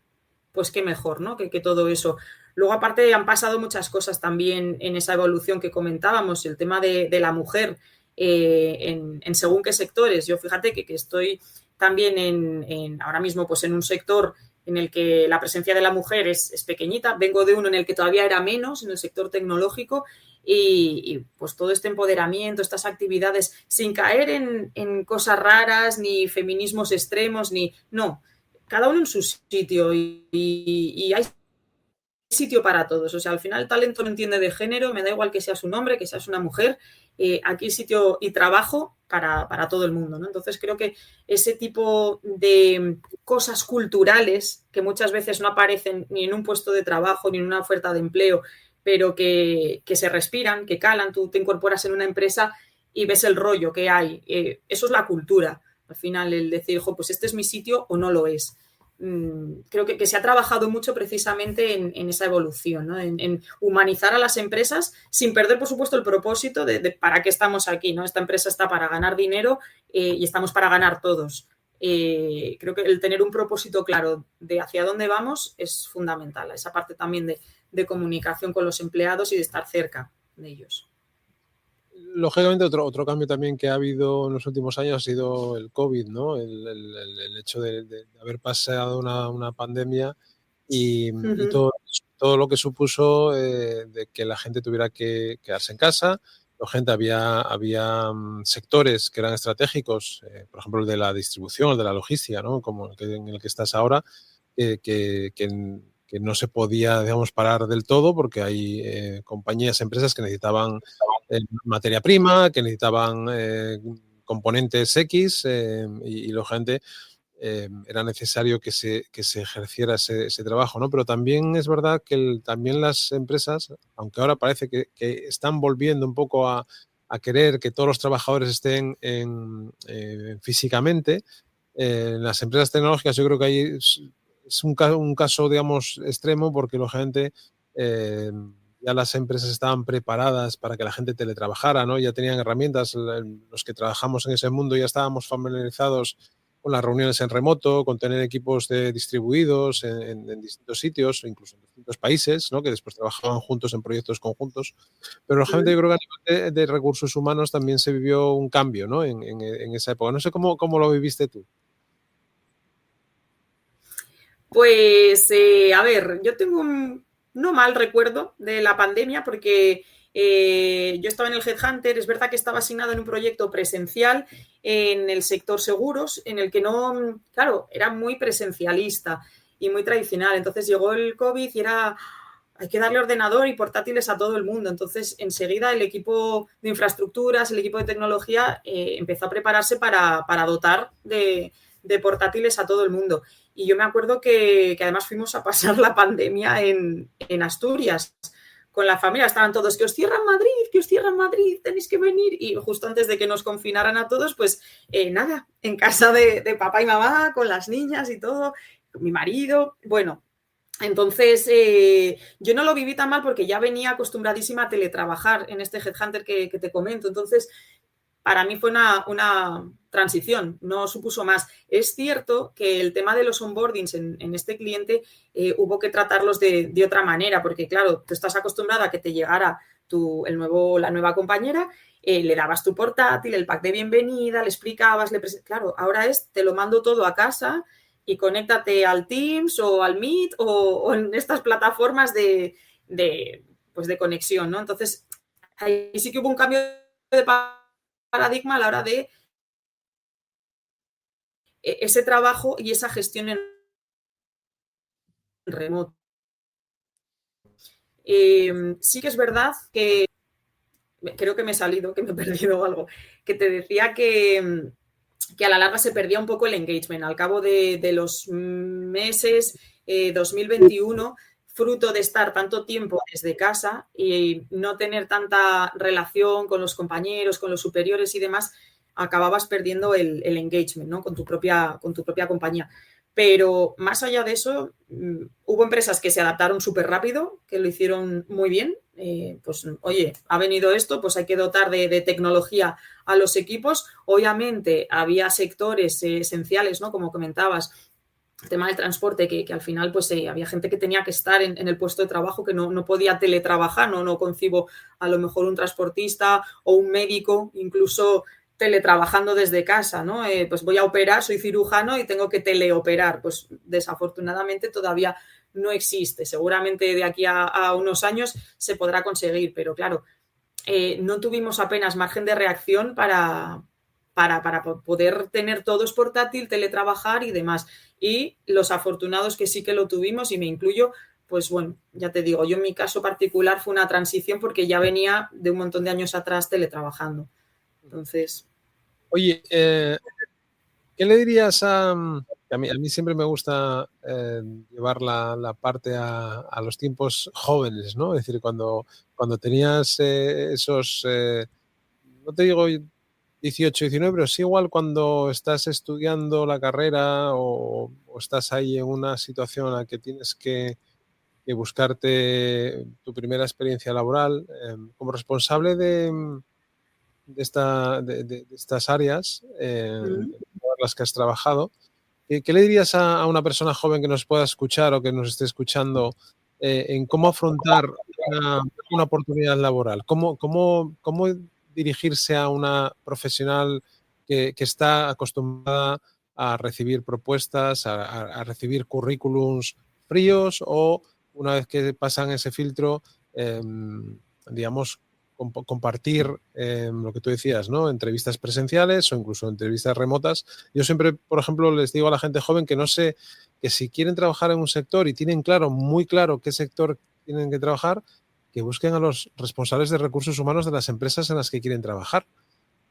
pues qué mejor, ¿no? Que todo eso. Luego, aparte, han pasado muchas cosas también en esa evolución que comentábamos, el tema de la mujer en según qué sectores. Yo fíjate que estoy también ahora mismo pues en un sector en el que la presencia de la mujer es pequeñita. Vengo de uno en el que todavía era menos, en el sector tecnológico, y pues todo este empoderamiento, estas actividades, sin caer en cosas raras, ni feminismos extremos, ni... No, cada uno en su sitio y hay sitio para todos. O sea, al final el talento no entiende de género, me da igual que seas un hombre, que seas una mujer, aquí sitio y trabajo para todo el mundo, ¿no? Entonces creo que ese tipo de cosas culturales que muchas veces no aparecen ni en un puesto de trabajo ni en una oferta de empleo, pero que se respiran, que calan, tú te incorporas en una empresa y ves el rollo que hay. Eso es la cultura. Al final, el decir, pues este es mi sitio o no lo es. Creo que se ha trabajado mucho precisamente en esa evolución, ¿no? En humanizar a las empresas sin perder, por supuesto, el propósito de para qué estamos aquí, ¿no? Esta empresa está para ganar dinero y estamos para ganar todos. Creo que el tener un propósito claro de hacia dónde vamos es fundamental. Esa parte también de comunicación con los empleados y de estar cerca de ellos. Lógicamente, otro cambio también que ha habido en los últimos años ha sido el COVID, ¿no? El hecho de haber pasado una pandemia y todo lo que supuso de que la gente tuviera que quedarse en casa. Había sectores que eran estratégicos, por ejemplo, el de la distribución, el de la logística, ¿no? Como en el que estás ahora, que no se podía, digamos, parar del todo porque hay compañías, empresas que necesitaban materia prima, que necesitaban componentes X y lógicamente era necesario que se ejerciera ese trabajo, ¿no? Pero también es verdad que también las empresas, aunque ahora parece que están volviendo un poco a querer que todos los trabajadores estén físicamente, en las empresas tecnológicas yo creo que hay es un caso, digamos, extremo porque lógicamente ya las empresas estaban preparadas para que la gente teletrabajara, ¿no? Ya tenían herramientas, los que trabajamos en ese mundo ya estábamos familiarizados con las reuniones en remoto, con tener equipos distribuidos en distintos sitios, incluso en distintos países, ¿no? Que después trabajaban juntos en proyectos conjuntos. Pero lógicamente yo creo que a nivel de recursos humanos también se vivió un cambio, ¿no? En esa época. No sé cómo lo viviste tú. Pues, a ver, yo tengo un no mal recuerdo de la pandemia porque yo estaba en el Headhunter, es verdad que estaba asignado en un proyecto presencial en el sector seguros, en el que no, claro, era muy presencialista y muy tradicional. Entonces llegó el COVID y hay que darle ordenador y portátiles a todo el mundo. Entonces, enseguida el equipo de infraestructuras, el equipo de tecnología empezó a prepararse para dotar de portátiles a todo el mundo. Y yo me acuerdo que además fuimos a pasar la pandemia en Asturias con la familia. Estaban todos, que os cierran Madrid, tenéis que venir. Y justo antes de que nos confinaran a todos, pues nada, en casa de papá y mamá, con las niñas y todo, con mi marido. Bueno, entonces yo no lo viví tan mal porque ya venía acostumbradísima a teletrabajar en este Headhunter que te comento. Entonces, para mí fue una transición, no supuso más. Es cierto que el tema de los onboardings en este cliente hubo que tratarlos de otra manera, porque claro, tú estás acostumbrada a que te llegara la nueva compañera, le dabas tu portátil, el pack de bienvenida, le explicabas, claro, ahora te lo mando todo a casa y conéctate al Teams o al Meet o en estas plataformas de conexión, ¿no? Entonces, ahí sí que hubo un cambio de paradigma a la hora de ese trabajo y esa gestión en remoto. Sí que es verdad que creo que me he salido, que me he perdido algo, que te decía que a la larga se perdía un poco el engagement. Al cabo de los meses 2021, fruto de estar tanto tiempo desde casa y no tener tanta relación con los compañeros, con los superiores y demás, acababas perdiendo el engagement, ¿no? con tu propia compañía. Pero más allá de eso, hubo empresas que se adaptaron súper rápido, que lo hicieron muy bien. Pues, oye, ha venido esto, pues hay que dotar de tecnología a los equipos. Obviamente, había sectores esenciales, ¿no? Como comentabas, el tema del transporte, que al final pues había gente que tenía que estar en el puesto de trabajo, que no podía teletrabajar, no concibo a lo mejor un transportista o un médico, incluso teletrabajando desde casa, ¿no? Pues voy a operar, soy cirujano y tengo que teleoperar. Pues desafortunadamente todavía no existe. Seguramente de aquí a unos años se podrá conseguir, pero claro, no tuvimos apenas margen de reacción para poder tener todos portátil, teletrabajar y demás. Y los afortunados que sí que lo tuvimos, y me incluyo, pues bueno, ya te digo, yo en mi caso particular fue una transición porque ya venía de un montón de años atrás teletrabajando. Entonces... Oye, ¿qué le dirías a mí siempre me gusta llevar la parte a los tiempos jóvenes, ¿no? Es decir, cuando tenías esos, no te digo 18, 19, pero sí igual cuando estás estudiando la carrera o estás ahí en una situación en la que tienes que buscarte tu primera experiencia laboral, como responsable de estas áreas en todas las que has trabajado. ¿Qué le dirías a una persona joven que nos pueda escuchar o que nos esté escuchando en cómo afrontar una oportunidad laboral? ¿Cómo dirigirse a una profesional que está acostumbrada a recibir propuestas, a recibir currículums fríos o una vez que pasan ese filtro, digamos, compartir lo que tú decías, ¿no? Entrevistas presenciales o incluso entrevistas remotas? Yo siempre, por ejemplo, les digo a la gente joven que no sé, que si quieren trabajar en un sector y tienen claro, muy claro qué sector tienen que trabajar, que busquen a los responsables de recursos humanos de las empresas en las que quieren trabajar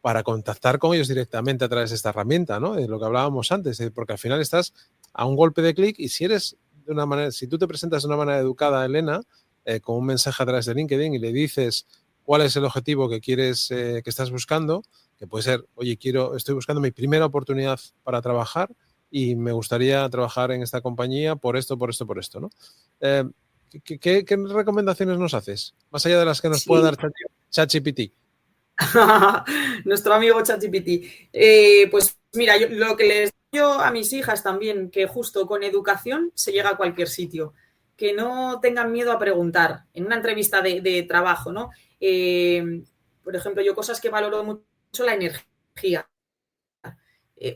para contactar con ellos directamente a través de esta herramienta, ¿no? De lo que hablábamos antes, porque al final estás a un golpe de clic y si eres de una manera, si tú te presentas de una manera educada, Elena, con un mensaje a través de LinkedIn y le dices cuál es el objetivo que quieres, que estás buscando, que puede ser, oye, estoy buscando mi primera oportunidad para trabajar y me gustaría trabajar en esta compañía por esto, ¿no? ¿Qué recomendaciones nos haces? Más allá de las que nos pueda dar ChatGPT. Nuestro amigo ChatGPT. Pues mira, lo que les digo a mis hijas también, que justo con educación se llega a cualquier sitio. Que no tengan miedo a preguntar en una entrevista de trabajo, ¿no? Por ejemplo, yo cosas que valoro mucho, la energía.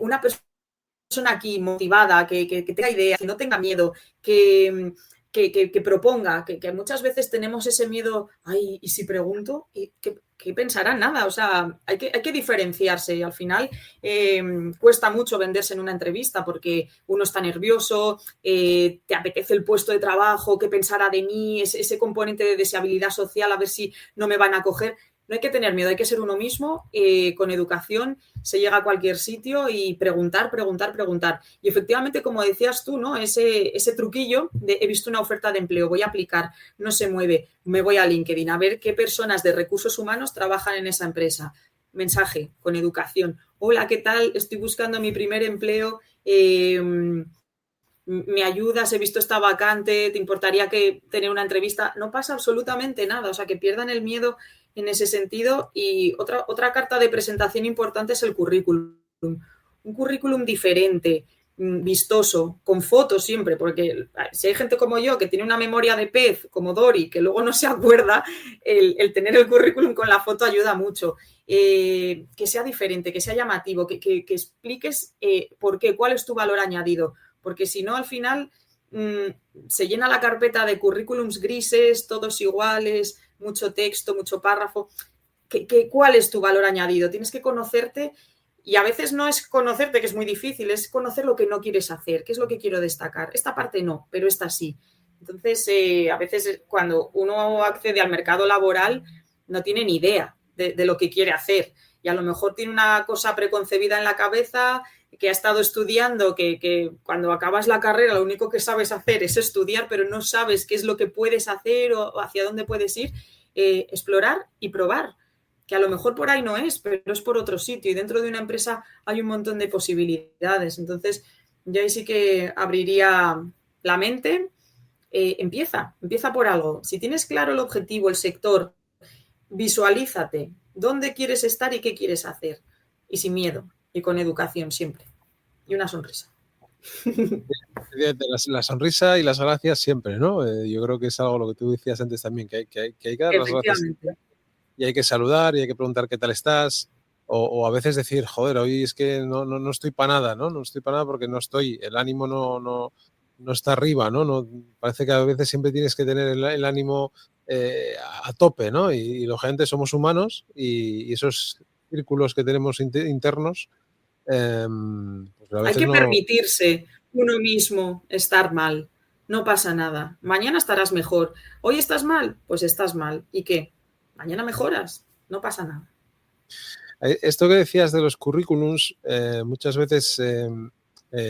Una persona aquí motivada, que tenga ideas, que no tenga miedo, que proponga, que muchas veces tenemos ese miedo, ay, ¿y si pregunto? ¿Y qué pensarán? Nada, o sea, hay que diferenciarse y al final cuesta mucho venderse en una entrevista porque uno está nervioso, te apetece el puesto de trabajo, qué pensará de mí, ese componente de deseabilidad social, a ver si no me van a coger. No hay que tener miedo, hay que ser uno mismo, con educación se llega a cualquier sitio y preguntar. Y efectivamente, como decías tú, ¿no? Ese truquillo de he visto una oferta de empleo, voy a aplicar, no se mueve, me voy a LinkedIn a ver qué personas de recursos humanos trabajan en esa empresa. Mensaje con educación. Hola, ¿qué tal? Estoy buscando mi primer empleo. ¿Me ayudas? He visto esta vacante, ¿te importaría tener una entrevista? No pasa absolutamente nada, o sea, que pierdan el miedo en ese sentido. Y otra carta de presentación importante es el currículum. Un currículum diferente, vistoso, con fotos siempre, porque si hay gente como yo que tiene una memoria de pez, como Dori, que luego no se acuerda, el tener el currículum con la foto ayuda mucho. Que sea diferente, que sea llamativo, que expliques por qué, cuál es tu valor añadido, porque si no, al final se llena la carpeta de currículums grises, todos iguales, mucho texto, mucho párrafo. ¿Cuál es tu valor añadido? Tienes que conocerte y a veces no es conocerte, que es muy difícil, es conocer lo que no quieres hacer, qué es lo que quiero destacar. Esta parte no, pero esta sí. Entonces, a veces cuando uno accede al mercado laboral no tiene ni idea de lo que quiere hacer y a lo mejor tiene una cosa preconcebida en la cabeza que ha estado estudiando, que cuando acabas la carrera lo único que sabes hacer es estudiar, pero no sabes qué es lo que puedes hacer o hacia dónde puedes ir, explorar y probar, que a lo mejor por ahí no es, pero es por otro sitio y dentro de una empresa hay un montón de posibilidades. Entonces, yo ahí sí que abriría la mente. Empieza por algo. Si tienes claro el objetivo, el sector, visualízate dónde quieres estar y qué quieres hacer. Y sin miedo y con educación siempre. Y una sonrisa. La sonrisa y las gracias siempre, ¿no? Yo creo que es algo lo que tú decías antes también, que hay que dar las gracias y hay que saludar y hay que preguntar qué tal estás o a veces decir, joder, hoy es que no estoy para nada, ¿no? No estoy para nada porque no estoy, el ánimo no está arriba, ¿no? Parece que a veces siempre tienes que tener el ánimo a tope, ¿no? Y lógicamente somos humanos y esos círculos que tenemos internos, pues a Hay veces que no... permitirse uno mismo estar mal. no pasa nada. Mañana estarás mejor. ¿Hoy estás mal? Pues estás mal. ¿Y qué? Mañana mejoras. No pasa nada. Esto que decías de los currículums, muchas veces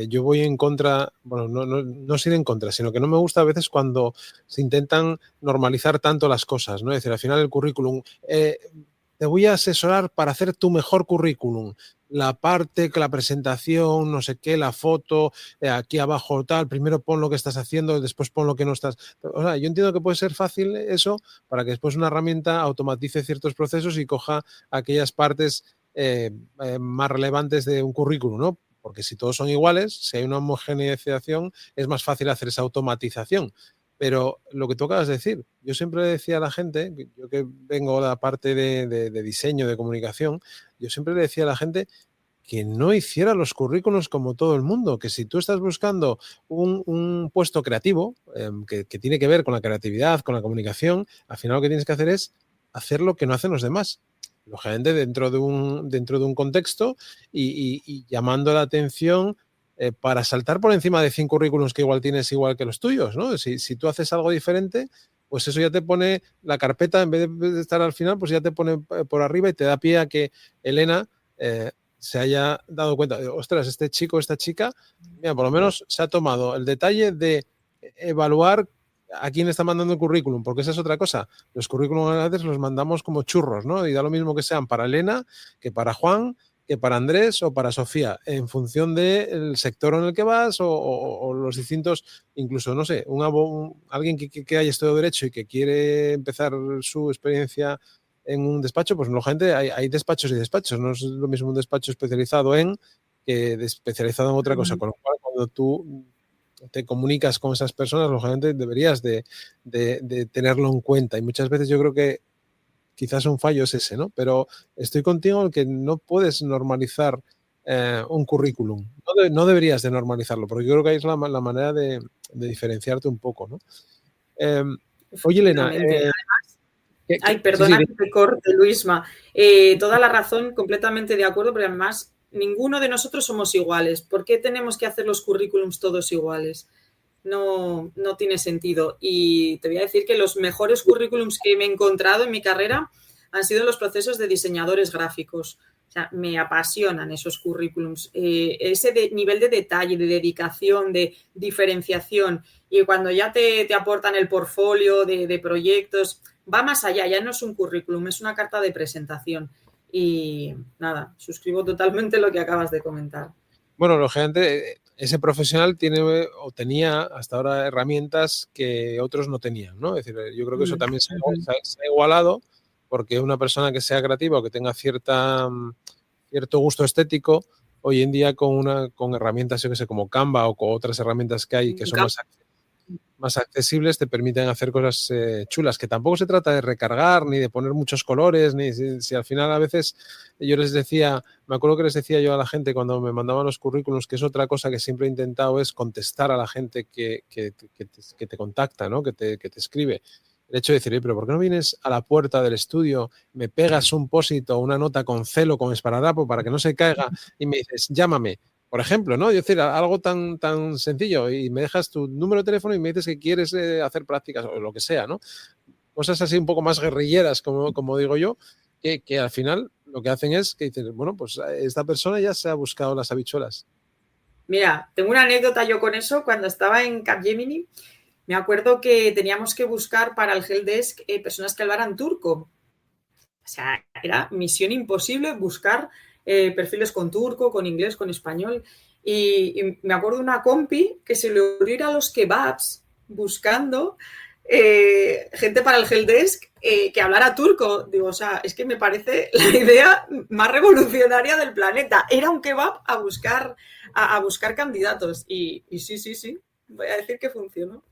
yo voy en contra, bueno, no ir en contra, sino que no me gusta a veces cuando se intentan normalizar tanto las cosas, ¿no? Es decir, al final el currículum, te voy a asesorar para hacer tu mejor currículum. La parte, la presentación, no sé qué, la foto, aquí abajo tal, primero pon lo que estás haciendo, después pon lo que no estás. O sea, yo entiendo que puede ser fácil eso para que después una herramienta automatice ciertos procesos y coja aquellas partes más relevantes de un currículum, ¿no? Porque si todos son iguales, si hay una homogeneización, es más fácil hacer esa automatización. Pero lo que tú acabas de decir, yo siempre le decía a la gente, yo que vengo de la parte de diseño, de comunicación, yo siempre le decía a la gente que no hiciera los currículos como todo el mundo, que si tú estás buscando un puesto creativo que tiene que ver con la creatividad, con la comunicación, al final lo que tienes que hacer es hacer lo que no hacen los demás. Lógicamente dentro de un contexto y llamando la atención para saltar por encima de 100 currículums que igual tienes igual que los tuyos, ¿no? Si tú haces algo diferente, pues eso ya te pone la carpeta, en vez de estar al final, pues ya te pone por arriba y te da pie a que Elena se haya dado cuenta de, ostras, este chico, esta chica, mira, por lo menos se ha tomado el detalle de evaluar a quién está mandando el currículum, porque esa es otra cosa. Los currículums a veces los mandamos como churros, ¿no? Y da lo mismo que sean para Elena, que para Juan, que para Andrés o para Sofía, en función del sector en el que vas o los distintos, incluso, no sé, alguien que haya estudiado Derecho y que quiere empezar su experiencia en un despacho, pues lógicamente hay despachos y despachos, no es lo mismo un despacho especializado en que especializado en otra cosa, con lo cual cuando tú te comunicas con esas personas, lógicamente deberías de tenerlo en cuenta y muchas veces yo creo que quizás un fallo es ese, ¿no? Pero estoy contigo en que no puedes normalizar un currículum, no deberías de normalizarlo, porque yo creo que ahí es la manera de diferenciarte un poco, ¿no? Oye, Elena, Efectivamente. Ay, sí, sí, perdona que te corte, Luisma. Toda la razón, completamente de acuerdo, pero además ninguno de nosotros somos iguales. ¿Por qué tenemos que hacer los currículums todos iguales? No, no tiene sentido. Y te voy a decir que los mejores currículums que me he encontrado en mi carrera han sido los procesos de diseñadores gráficos. O sea, me apasionan esos currículums. Ese nivel de detalle, de dedicación, de diferenciación. Y cuando ya te aportan el portfolio de proyectos, va más allá, ya no es un currículum, es una carta de presentación. Y nada, suscribo totalmente lo que acabas de comentar. Bueno, lógicamente, ese profesional tiene o tenía hasta ahora herramientas que otros no tenían, ¿no? Es decir, yo creo que eso también se ha igualado porque una persona que sea creativa o que tenga cierto gusto estético, hoy en día con herramientas, yo que sé, como Canva o con otras herramientas que hay que son más accesibles, te permiten hacer cosas chulas, que tampoco se trata de recargar ni de poner muchos colores, ni si al final a veces yo les decía, me acuerdo que les decía yo a la gente cuando me mandaban los currículums, que es otra cosa que siempre he intentado es contestar a la gente que te contacta, ¿no? que te escribe. El hecho de decir, pero ¿por qué no vienes a la puerta del estudio, me pegas un pósito, una nota con celo, con esparadrapo para que no se caiga y me dices, llámame? Por ejemplo, ¿no? Es decir, algo tan sencillo y me dejas tu número de teléfono y me dices que quieres hacer prácticas o lo que sea, ¿no? Cosas así un poco más guerrilleras, como digo yo, que al final lo que hacen es que dicen, bueno, pues esta persona ya se ha buscado las habichuelas. Mira, tengo una anécdota yo con eso. Cuando estaba en Capgemini, me acuerdo que teníamos que buscar para el helpdesk personas que hablaran turco. O sea, era misión imposible buscar perfiles con turco, con inglés, con español. Y me acuerdo de una compi que se le ocurrió ir a los kebabs buscando gente para el helpdesk que hablara turco. Digo, o sea, es que me parece la idea más revolucionaria del planeta. Era un kebab a buscar candidatos. Y sí, voy a decir que funcionó.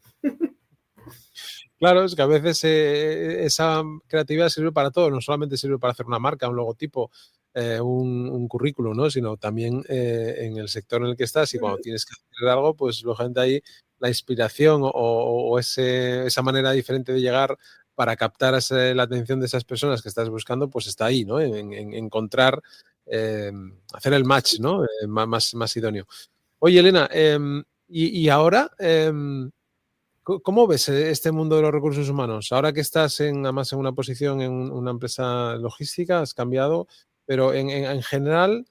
Claro, es que a veces esa creatividad sirve para todo, no solamente sirve para hacer una marca, un logotipo, un currículum, ¿no? Sino también en el sector en el que estás y cuando tienes que hacer algo, pues lógicamente ahí la inspiración o esa manera diferente de llegar para captar la atención de esas personas que estás buscando, pues está ahí, ¿no? En encontrar, hacer el match, ¿no? Más idóneo. Oye, Elena, y ahora... ¿Cómo ves este mundo de los recursos humanos? Ahora que estás además en una posición en una empresa logística, has cambiado, pero en general,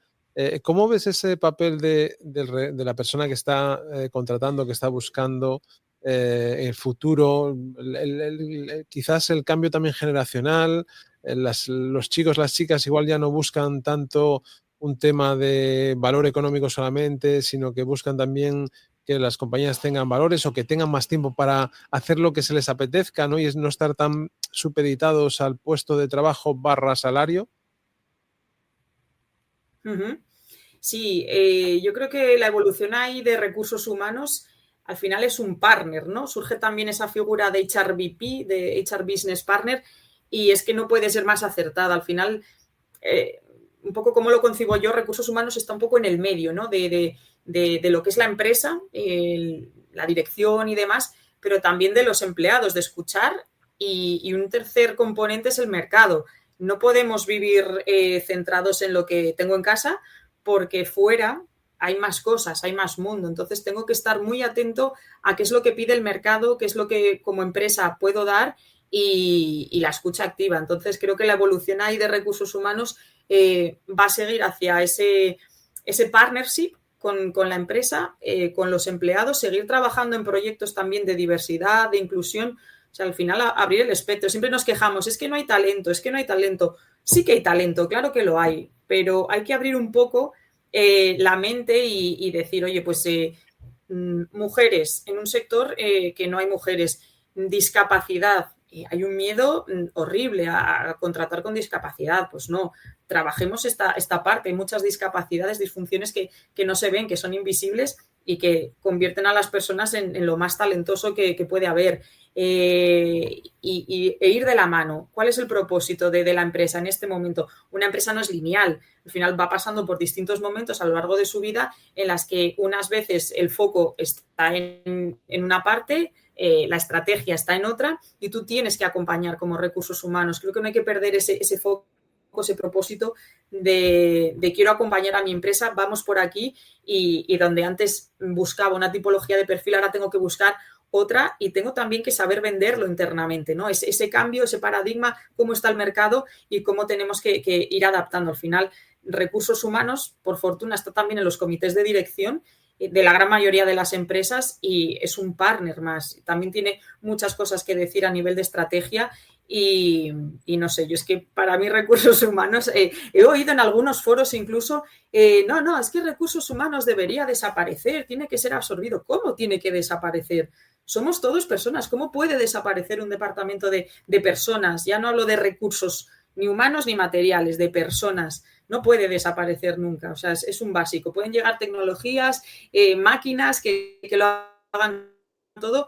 ¿cómo ves ese papel de la persona que está contratando, que está buscando el futuro, quizás el cambio también generacional? Los chicos, las chicas igual ya no buscan tanto un tema de valor económico solamente, sino que buscan también que las compañías tengan valores o que tengan más tiempo para hacer lo que se les apetezca, ¿no? Y es no estar tan supeditados al puesto de trabajo / salario. Uh-huh. Sí, yo creo que la evolución ahí de recursos humanos al final es un partner, ¿no? Surge también esa figura de HRBP, de HR Business Partner, y es que no puede ser más acertada. Al final, un poco como lo concibo yo, recursos humanos está un poco en el medio, ¿no? De lo que es la empresa, la dirección y demás, pero también de los empleados, de escuchar, y un tercer componente es el mercado. No podemos vivir centrados en lo que tengo en casa, porque fuera hay más cosas, hay más mundo. Entonces tengo que estar muy atento a qué es lo que pide el mercado, qué es lo que como empresa puedo dar y la escucha activa. Entonces creo que la evolución ahí de recursos humanos va a seguir hacia ese partnership con la empresa, con los empleados, seguir trabajando en proyectos también de diversidad, de inclusión. O sea, al final abrir el espectro. Siempre nos quejamos, es que no hay talento, es que no hay talento. Sí que hay talento, claro que lo hay, pero hay que abrir un poco la mente y decir, oye, pues mujeres en un sector que no hay mujeres, discapacidad, hay un miedo horrible a contratar con discapacidad, pues no, trabajemos esta parte, hay muchas discapacidades, disfunciones que no se ven, que son invisibles y que convierten a las personas en lo más talentoso que puede haber. E ir de la mano. ¿Cuál es el propósito de la empresa en este momento? Una empresa no es lineal, al final va pasando por distintos momentos a lo largo de su vida en las que unas veces el foco está en una parte, la estrategia está en otra y tú tienes que acompañar como recursos humanos. Creo que no hay que perder ese foco, ese propósito de quiero acompañar a mi empresa, vamos por aquí y donde antes buscaba una tipología de perfil, ahora tengo que buscar otra y tengo también que saber venderlo internamente, ¿no? Ese cambio, ese paradigma, cómo está el mercado y cómo tenemos que ir adaptando. Al final, recursos humanos, por fortuna, está también en los comités de dirección de la gran mayoría de las empresas y es un partner más. También tiene muchas cosas que decir a nivel de estrategia y no sé, yo es que para mí recursos humanos, he oído en algunos foros incluso, no, es que recursos humanos debería desaparecer, tiene que ser absorbido. ¿Cómo tiene que desaparecer? Somos todos personas. ¿Cómo puede desaparecer un departamento de personas? Ya no hablo de recursos ni humanos ni materiales, de personas. No puede desaparecer nunca. O sea, es un básico. Pueden llegar tecnologías, máquinas que lo hagan todo,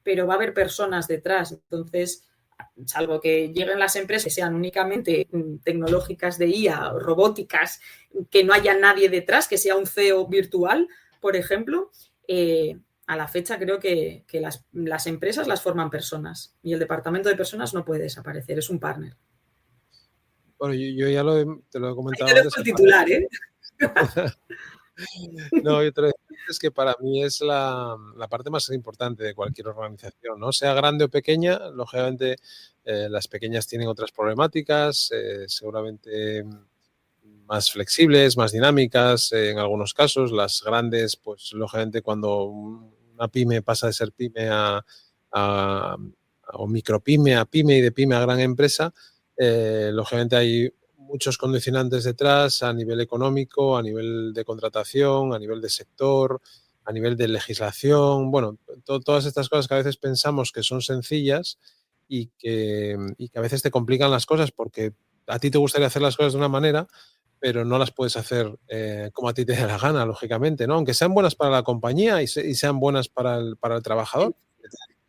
pero va a haber personas detrás. Entonces, salvo que lleguen las empresas que sean únicamente tecnológicas de IA, robóticas, que no haya nadie detrás, que sea un CEO virtual, por ejemplo, a la fecha creo que las empresas las forman personas y el departamento de personas no puede desaparecer, es un partner. Bueno, yo ya te lo he comentado Ahí te antes. dejo el titular, ¿eh? No, yo te lo decía es que para mí es la parte más importante de cualquier organización, ¿no? Sea grande o pequeña, lógicamente las pequeñas tienen otras problemáticas, seguramente más flexibles, más dinámicas en algunos casos. Las grandes, pues lógicamente cuando una pyme pasa de ser pyme o micropyme a pyme y de pyme a gran empresa, lógicamente hay muchos condicionantes detrás a nivel económico, a nivel de contratación, a nivel de sector, a nivel de legislación, bueno, todas estas cosas que a veces pensamos que son sencillas y que a veces te complican las cosas porque a ti te gustaría hacer las cosas de una manera, pero no las puedes hacer como a ti te dé la gana, lógicamente, ¿no? Aunque sean buenas para la compañía y sean buenas para el trabajador,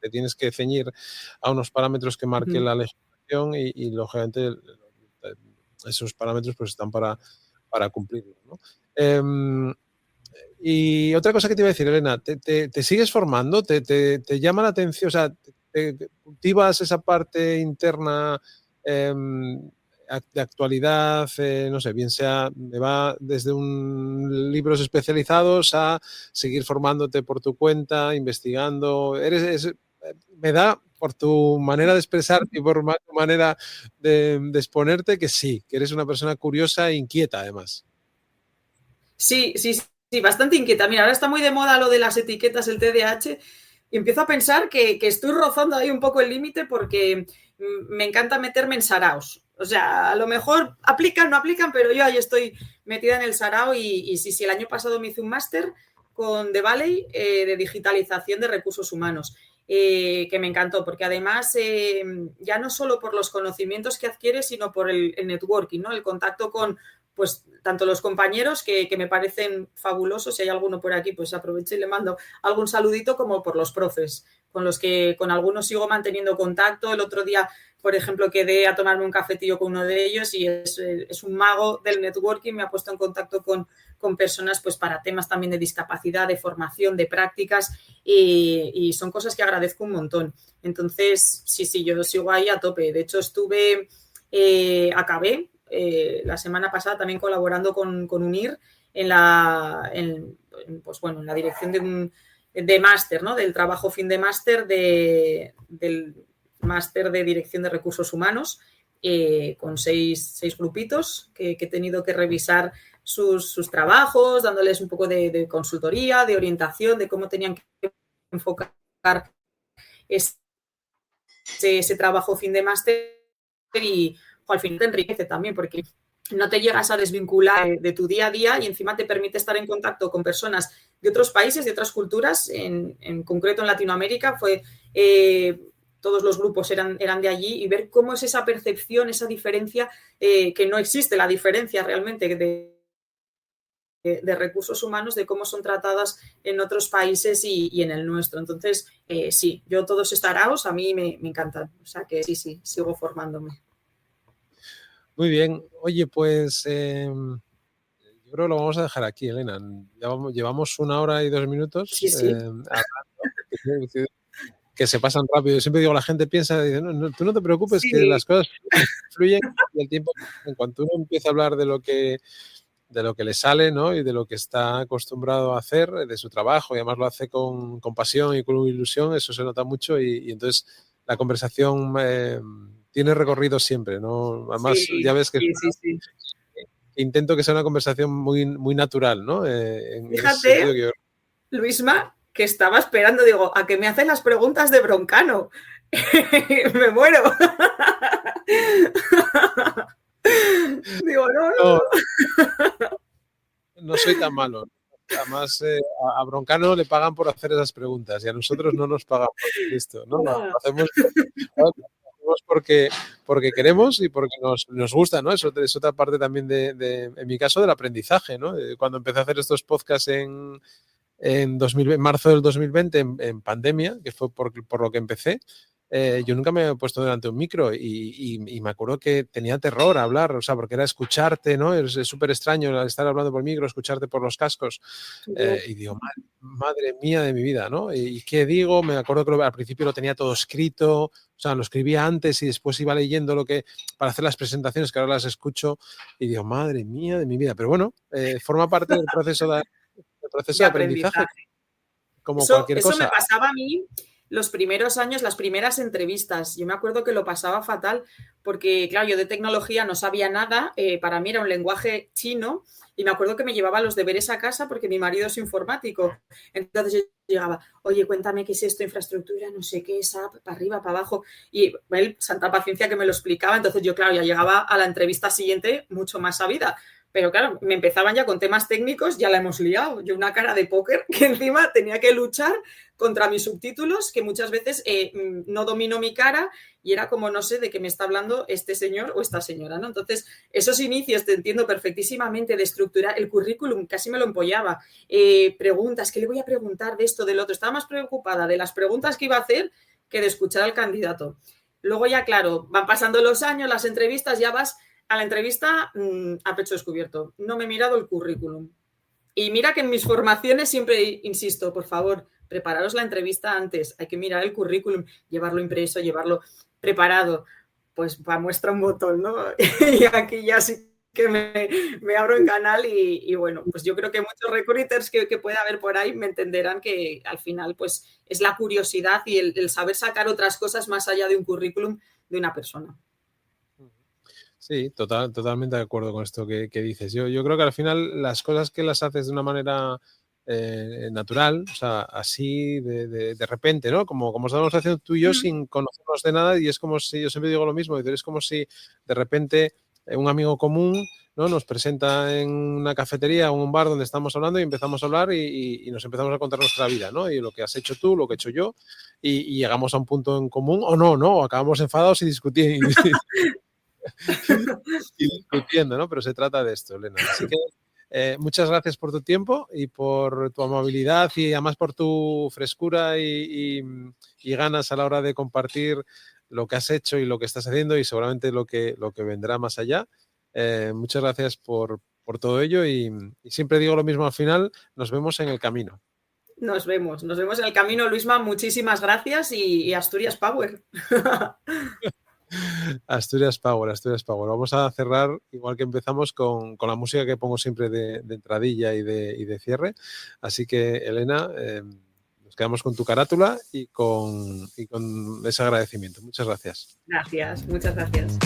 te tienes que ceñir a unos parámetros que marque la legislación y lógicamente, esos parámetros pues están para cumplirlos, ¿no? Y otra cosa que te iba a decir, Elena, ¿te sigues formando? ¿Te llama la atención? O sea, ¿cultivas esa parte interna de actualidad? No sé, bien sea, me va desde libros especializados a seguir formándote por tu cuenta, investigando. me da por tu manera de expresarte y por tu manera de exponerte que sí, que eres una persona curiosa e inquieta además. Sí, bastante inquieta. Mira, ahora está muy de moda lo de las etiquetas, el TDAH, y empiezo a pensar que estoy rozando ahí un poco el límite porque me encanta meterme en saraos. O sea, a lo mejor aplican, no aplican, pero yo ahí estoy metida en el sarao y sí, el año pasado me hice un máster con The Valley de digitalización de recursos humanos, que me encantó, porque además ya no solo por los conocimientos que adquieres, sino por el networking, ¿no? El contacto con pues tanto los compañeros que me parecen fabulosos, si hay alguno por aquí, pues aprovecho y le mando algún saludito, como por los profes, con los que con algunos sigo manteniendo contacto. El otro día, por ejemplo, quedé a tomarme un cafetillo con uno de ellos y es un mago del networking, me ha puesto en contacto con personas pues para temas también de discapacidad, de formación, de prácticas y son cosas que agradezco un montón. Entonces, sí, yo sigo ahí a tope. De hecho, acabé la semana pasada también colaborando con UNIR en la dirección de máster, ¿no? Del trabajo fin de máster del máster de dirección de recursos humanos, con seis grupitos que he tenido que revisar sus trabajos, dándoles un poco de consultoría, de orientación, de cómo tenían que enfocar ese trabajo fin de máster y al final te enriquece también porque no te llegas a desvincular de tu día a día y encima te permite estar en contacto con personas de otros países, de otras culturas, en concreto en Latinoamérica todos los grupos eran de allí y ver cómo es esa percepción, esa diferencia, que no existe la diferencia realmente de recursos humanos, de cómo son tratadas en otros países y en el nuestro. Entonces, sí, yo todos estarás, a mí me encantan. O sea que sí, sigo formándome. Muy bien. Oye, pues yo creo que lo vamos a dejar aquí, Elena. Llevamos 1 hora y 2 minutos hablando, que se pasan rápido. Yo siempre digo, la gente piensa, dice, no, tú no te preocupes, que las cosas fluyen y el tiempo, en cuanto uno empieza a hablar de lo que le sale, ¿no? Y de lo que está acostumbrado a hacer, de su trabajo, y además lo hace con pasión y con ilusión, eso se nota mucho y entonces la conversación tiene recorrido siempre, ¿no? Además, ya ves que intento que sea una conversación muy, muy natural, ¿no? En ese sentido que yo... Luisma, que estaba esperando, digo, a que me hacen las preguntas de Broncano. Me muero. Digo, no soy tan malo. Además, a Broncano le pagan por hacer esas preguntas y a nosotros no nos pagan por esto, ¿no? Lo hacemos porque queremos y porque nos gusta, ¿no? Eso es otra parte también en mi caso, del aprendizaje, ¿no? Cuando empecé a hacer estos podcasts en marzo del 2020, en pandemia, que fue por lo que empecé, yo nunca me he puesto delante de un micro y me acuerdo que tenía terror a hablar, o sea, porque era escucharte, ¿no? Es súper extraño estar hablando por micro, escucharte por los cascos. Y digo, madre mía de mi vida, ¿no? ¿Y qué digo? Me acuerdo que al principio lo tenía todo escrito, o sea, lo escribía antes y después iba leyendo para hacer las presentaciones, que ahora las escucho, y digo, madre mía de mi vida. Pero bueno, forma parte del proceso de aprendizaje, como cualquier cosa. Eso me pasaba a mí los primeros años, las primeras entrevistas. Yo me acuerdo que lo pasaba fatal porque, claro, yo de tecnología no sabía nada. Para mí era un lenguaje chino y me acuerdo que me llevaba los deberes a casa porque mi marido es informático. Entonces yo llegaba, oye, cuéntame qué es esto, infraestructura, no sé qué, SAP, para arriba, para abajo. Y él, santa paciencia, que me lo explicaba. Entonces yo, claro, ya llegaba a la entrevista siguiente mucho más sabida. Pero claro, me empezaban ya con temas técnicos, ya la hemos liado. Yo una cara de póker que encima tenía que luchar contra mis subtítulos, que muchas veces no domino mi cara y era como, no sé de qué me está hablando este señor o esta señora, ¿no? Entonces, esos inicios te entiendo perfectísimamente de estructurar el currículum, casi me lo empollaba. Preguntas, ¿qué le voy a preguntar de esto, del otro? Estaba más preocupada de las preguntas que iba a hacer que de escuchar al candidato. Luego ya, claro, van pasando los años, las entrevistas, ya vas a la entrevista a pecho descubierto. No me he mirado el currículum. Y mira que en mis formaciones siempre insisto, por favor, prepararos la entrevista antes. Hay que mirar el currículum, llevarlo impreso, llevarlo preparado. Pues va, muestra un botón, ¿no? Y aquí ya sí que me abro en canal y bueno, pues yo creo que muchos recruiters que pueda haber por ahí me entenderán que al final pues es la curiosidad y el saber sacar otras cosas más allá de un currículum de una persona. Sí, totalmente de acuerdo con esto que dices. Yo creo que al final las cosas que las haces de una manera natural, o sea, así de repente, ¿no? Como estamos haciendo tú y yo sin conocernos de nada, y es como si, yo siempre digo lo mismo, es como si de repente un amigo común, ¿no? Nos presenta en una cafetería o en un bar donde estamos hablando y empezamos a hablar y nos empezamos a contar nuestra vida, ¿no? Y lo que has hecho tú, lo que he hecho yo, y llegamos a un punto en común, o no, o acabamos enfadados y discutiendo. Y discutiendo, ¿no? Pero se trata de esto, Elena. Así que muchas gracias por tu tiempo y por tu amabilidad y además por tu frescura y ganas a la hora de compartir lo que has hecho y lo que estás haciendo y seguramente lo que vendrá más allá. Muchas gracias por todo ello y siempre digo lo mismo al final, nos vemos en el camino. Nos vemos en el camino, Luisma. Muchísimas gracias y Asturias Power. Asturias Power, Asturias Power. Vamos a cerrar igual que empezamos con la música que pongo siempre de entradilla y de cierre. Así que, Elena, nos quedamos con tu carátula y con ese agradecimiento. Muchas gracias. Gracias, muchas gracias.